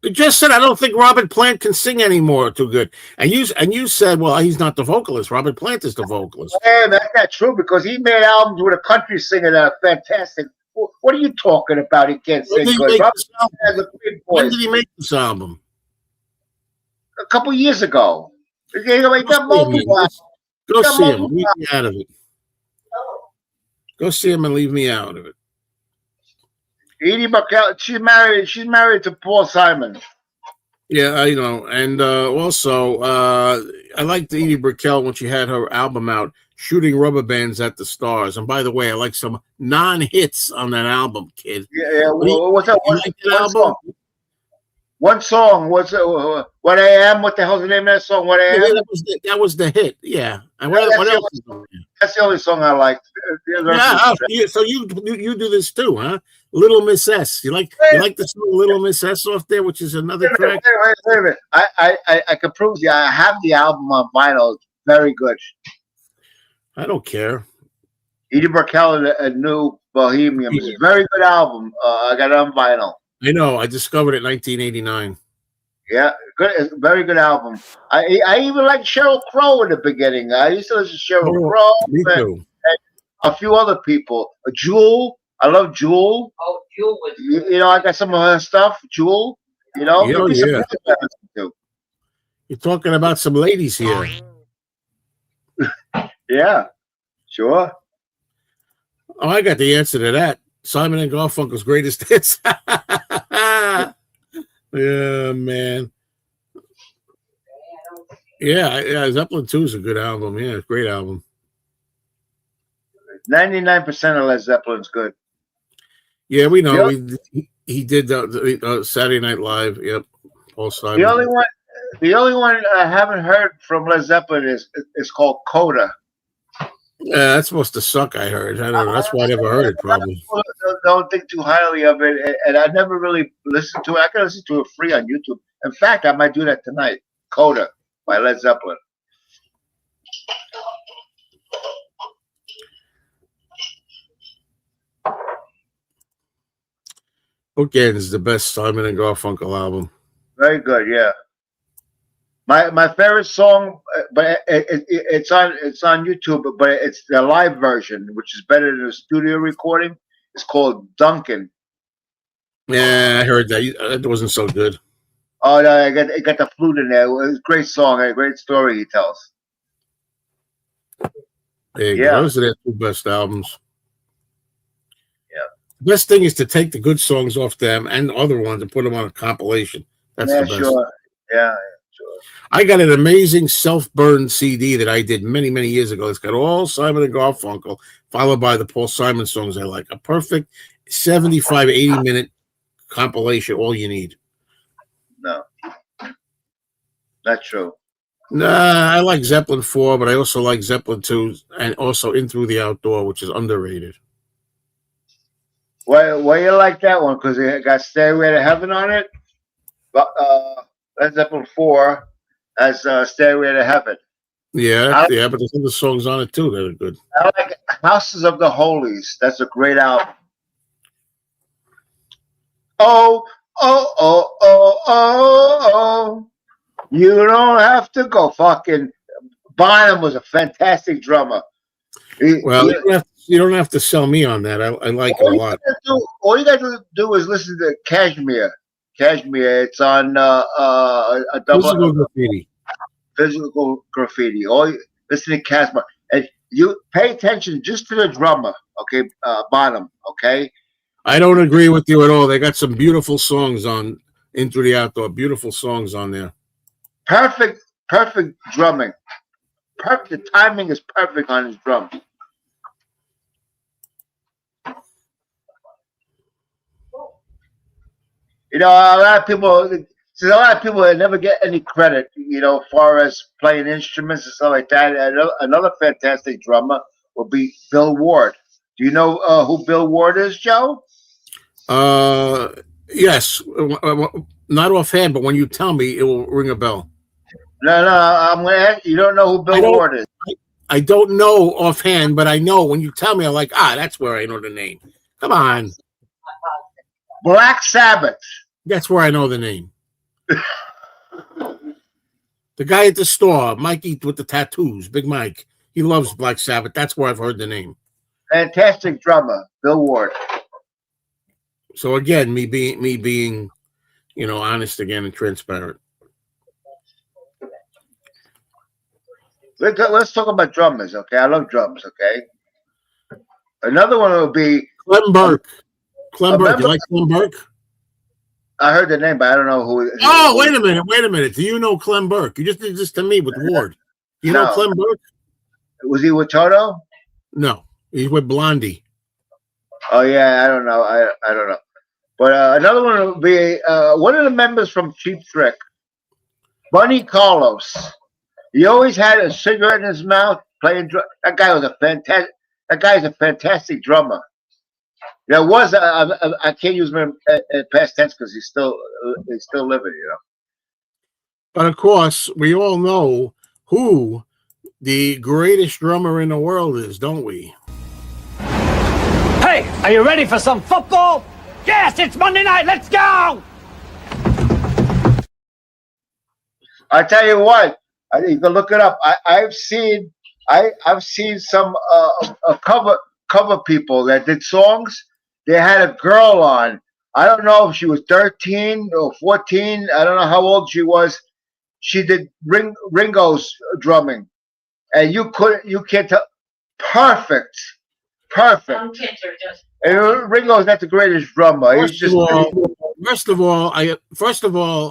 You just said I don't think Robert Plant can sing anymore too good. And you said, well, he's not the vocalist. Robert Plant is the vocalist. Yeah, that's not true because he made albums with a country singer that are fantastic. What are you talking about? He can't sing good. Robert has a great voice. When did he make this album? A couple years ago. He got multiple. Go see him. Leave me out of it. Go see him and leave me out of it. Edie Brickell, she's married to Paul Simon. Yeah, I know. And also, I liked Edie Brickell when she had her album out, Shooting Rubber Bands at the Stars. And by the way, I like some non-hits on that album, kid. Yeah. What's that? Like that album? One song was What I Am. What the hell's the name of that song? What I Am. That was the hit. Yeah. And what else? That's the only song I liked. So you do this too, huh? Little Miss S. You like the song Little Miss S off there, which is another track. Wait a minute. I can prove to you. I have the album on vinyl. It's very good. I don't care. Edie Brickell and a New Bohemian. It's a very good album. I got it on vinyl. I know. I discovered it in 1989. Yeah, good. Very good album. I even liked Sheryl Crow in the beginning. I used to listen to Sheryl Crow. Me too. And a few other people. Jewel. I love Jewel. Oh, Jewel was. You know, I got some of her stuff. Jewel. You know. Yeah. You're talking about some ladies here. Yeah. Sure. Oh, I got the answer to that. Simon and Garfunkel's greatest hits. Yeah, man. Yeah, Zeppelin 2 is a good album. Yeah, it's a great album. 99% of Led Zeppelin's good. Yeah, we know. He did Saturday Night Live. Yep. Paul Simon. The only one I haven't heard from Led Zeppelin is called Coda. Yeah, that's supposed to suck, I heard. I don't know. That's why I never heard it, probably. Don't think too highly of it, and I never really listened to it. I can listen to it free on YouTube. In fact, I might do that tonight. Coda by Led Zeppelin. Bookends is the best Simon and Garfunkel album. Very good, yeah. My favorite song, but it's on YouTube, but it's the live version, which is better than the studio recording. It's called Duncan. Yeah, I heard that. It wasn't so good. Oh no, it got the flute in there. It was a great song, a great story he tells. There you go. Those are their two best albums. Yeah. The best thing is to take the good songs off them and other ones and put them on a compilation. That's the best. Sure. Yeah. I got an amazing self-burned CD that I did many, many years ago. It's got all Simon and Garfunkel, followed by the Paul Simon songs I like. A perfect 75, 80-minute compilation, all you need. No. Not true. Nah, I like Zeppelin 4, but I also like Zeppelin 2 and also In Through the Outdoor, which is underrated. Why you like that one? Because it got Stairway to Heaven on it? But Led Zeppelin 4 has Stairway to Heaven. Yeah, but there's other songs on it too that are good. I like Houses of the Holies. That's a great album. Oh, oh, oh, oh, oh, oh. You don't have to go. Fucking Bonham was a fantastic drummer. You don't have to sell me on that. I like it a lot. All you got to do is listen to Kashmir. Kashmir. It's on a double Physical Graffiti. Physical Graffiti. Listen to Kashmir, and you pay attention just to the drummer. Okay, Bonham. Okay. I don't agree with you at all. They got some beautiful songs on Into the Outdoor. Beautiful songs on there. Perfect drumming. Perfect. The timing is perfect on his drums. You know, a lot of people that never get any credit, you know, as far as playing instruments and stuff like that. Another fantastic drummer would be Bill Ward. Do you know who Bill Ward is, Joe? Yes. Not offhand, but when you tell me, it will ring a bell. No, I'm going to ask you. You don't know who Bill Ward is? I don't know offhand, but I know when you tell me, I'm like, that's where I know the name. Come on. Black Sabbath. That's where I know the name. The guy at the store, Mikey with the tattoos, Big Mike. He loves Black Sabbath. That's where I've heard the name. Fantastic drummer, Bill Ward. So again, me being, honest again and transparent. Let's talk about drummers, okay? I love drums, okay? Another one would be Clem Burke. Clem Burke. You like Clem Burke? I heard the name, but I don't know who. Oh, wait a minute. Do you know Clem Burke? You just did this to me with Ward. You know Clem Burke? Was he with Toto? No, he's with Blondie. Oh yeah, I don't know. I don't know. But another one would be one of the members from Cheap Trick, Bunny Carlos. He always had a cigarette in his mouth, playing drum. That guy was a fantastic. That guy is a fantastic drummer. There was I can't use him at past tense because he's still living, But of course, we all know who the greatest drummer in the world is, don't we? Hey, are you ready for some football? Yes, it's Monday night. Let's go! I tell you what, you can look it up. I've seen some cover people that did songs. They had a girl on. I don't know if she was 13 or 14. I don't know how old she was. She did Ringo's drumming, and you can't tell. Perfect. Some kids are just. And Ringo's not the greatest drummer. He's just. First of all,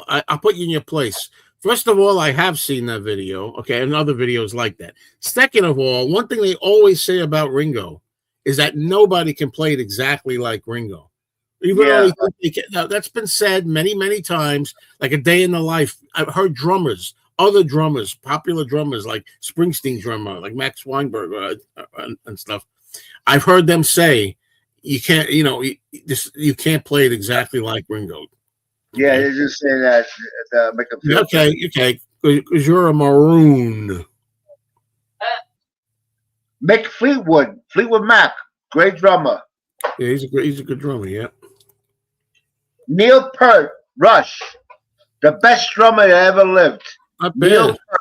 I'll put you in your place. First of all, I have seen that video, okay, and other videos like that. Second of all, one thing they always say about Ringo is that nobody can play it exactly like Ringo. Even though now, that's been said many, many times, like a day in the life. I've heard other drummers, popular drummers like Springsteen drummer, like Max Weinberg and stuff. I've heard them say you can't, you can't play it exactly like Ringo. Yeah, they just say that to make them feel okay, because you're a maroon. Mick Fleetwood Mac, great drummer. Yeah, he's a good drummer. Yeah. Neil Peart, Rush, the best drummer that ever lived. Neil Peart,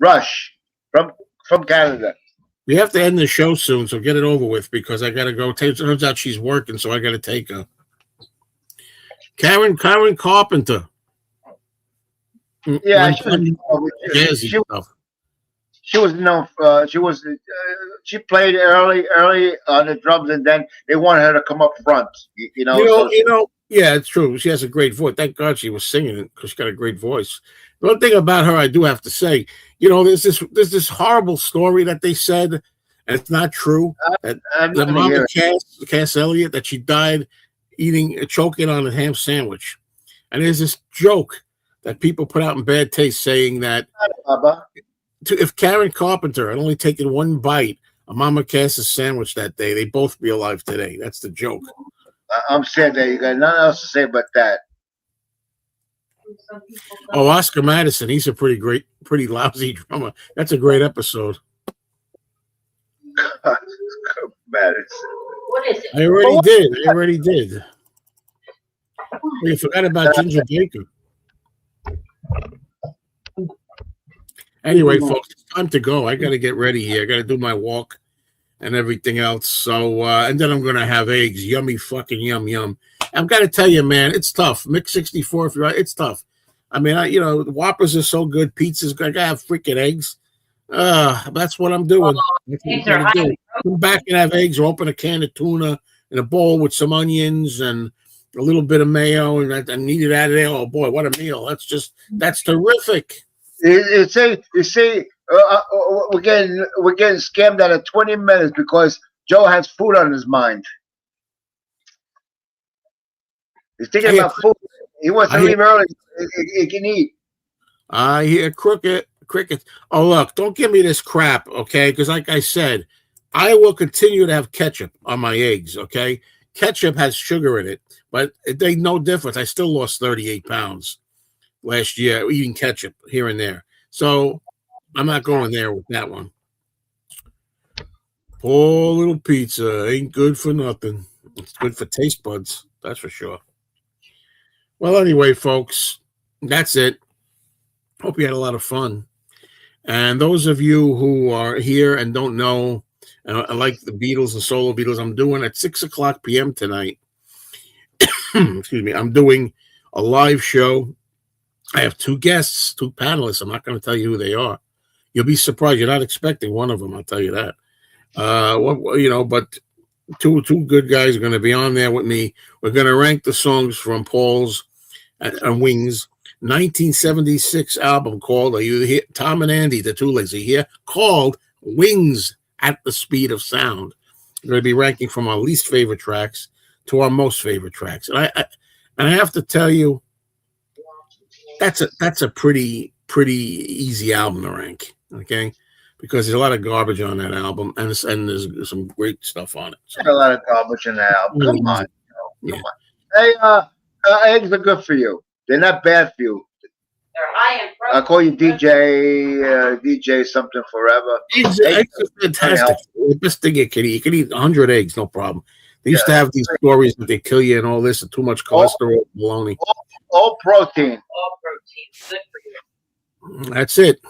Rush, from Canada. We have to end the show soon, so get it over with because I got to go. Turns out she's working, so I got to take her. Karen Carpenter. Yeah, she was known. She played early on the drums, and then they wanted her to come up front. Yeah, it's true. She has a great voice. Thank God she was singing because she got a great voice. The one thing about her, I do have to say, there's this horrible story that they said, and it's not true. That Mama Cass Elliott, that she died choking on a ham sandwich, and there's this joke that people put out in bad taste saying that if Karen Carpenter had only taken one bite of Mama Cass's sandwich that day, they'd both be alive today. That's the joke. I'm sad that you got nothing else to say about that. Oh, Oscar Madison, he's a pretty lousy drummer. That's a great episode. Madison. What is it? I already did. You forgot about Ginger Baker. Anyway, folks, it's time to go. I got to get ready here. I got to do my walk and everything else. So, and then I'm going to have eggs. Yummy fucking yum. I've got to tell you, man, it's tough. Mix 64, if you're right, it's tough. I mean, the Whoppers are so good. Pizza's good. I got to have freaking eggs. That's what I'm doing. Come back and have eggs or open a can of tuna in a bowl with some onions and a little bit of mayo and eat it out of there. Oh, boy, what a meal. That's terrific. You say we're getting scammed out of 20 minutes because Joe has food on his mind. He's thinking about food. He wants to leave early. He can eat. I hear crickets. Oh, look, don't give me this crap, okay? Because like I said, I will continue to have ketchup on my eggs, okay? Ketchup has sugar in it, but it made no difference. I still lost 38 pounds last year eating ketchup here and there. So I'm not going there with that one. Poor little pizza ain't good for nothing. It's good for taste buds, that's for sure. Well, anyway, folks, that's it. Hope you had a lot of fun. And those of you who are here and don't know, I like the Beatles and solo Beatles, I'm doing at 6:00 p.m. tonight. Excuse me. I'm doing a live show. I have 2 guests, 2 panelists. I'm not going to tell you who they are. You'll be surprised. You're not expecting one of them. I'll tell you that. But two good guys are going to be on there with me. We're going to rank the songs from Paul's and Wings 1976 album called, are you here? Tom and Andy, the two legs, are you here? Called Wings at the Speed of Sound. We're going to be ranking from our least favorite tracks to our most favorite tracks. And I have to tell you, that's a pretty easy album to rank, okay? Because there's a lot of garbage on that album, and there's some great stuff on it. So. A lot of garbage in that album. Come on. Come on. Hey, eggs are good for you. They're not bad for you. They're high in protein. I'll call you DJ something forever. Eggs are fantastic. The best thing you can eat. You can eat 100 eggs, no problem. They used to have these stories that they kill you and all this, and too much cholesterol, baloney. All protein. All protein. Good for you. That's it.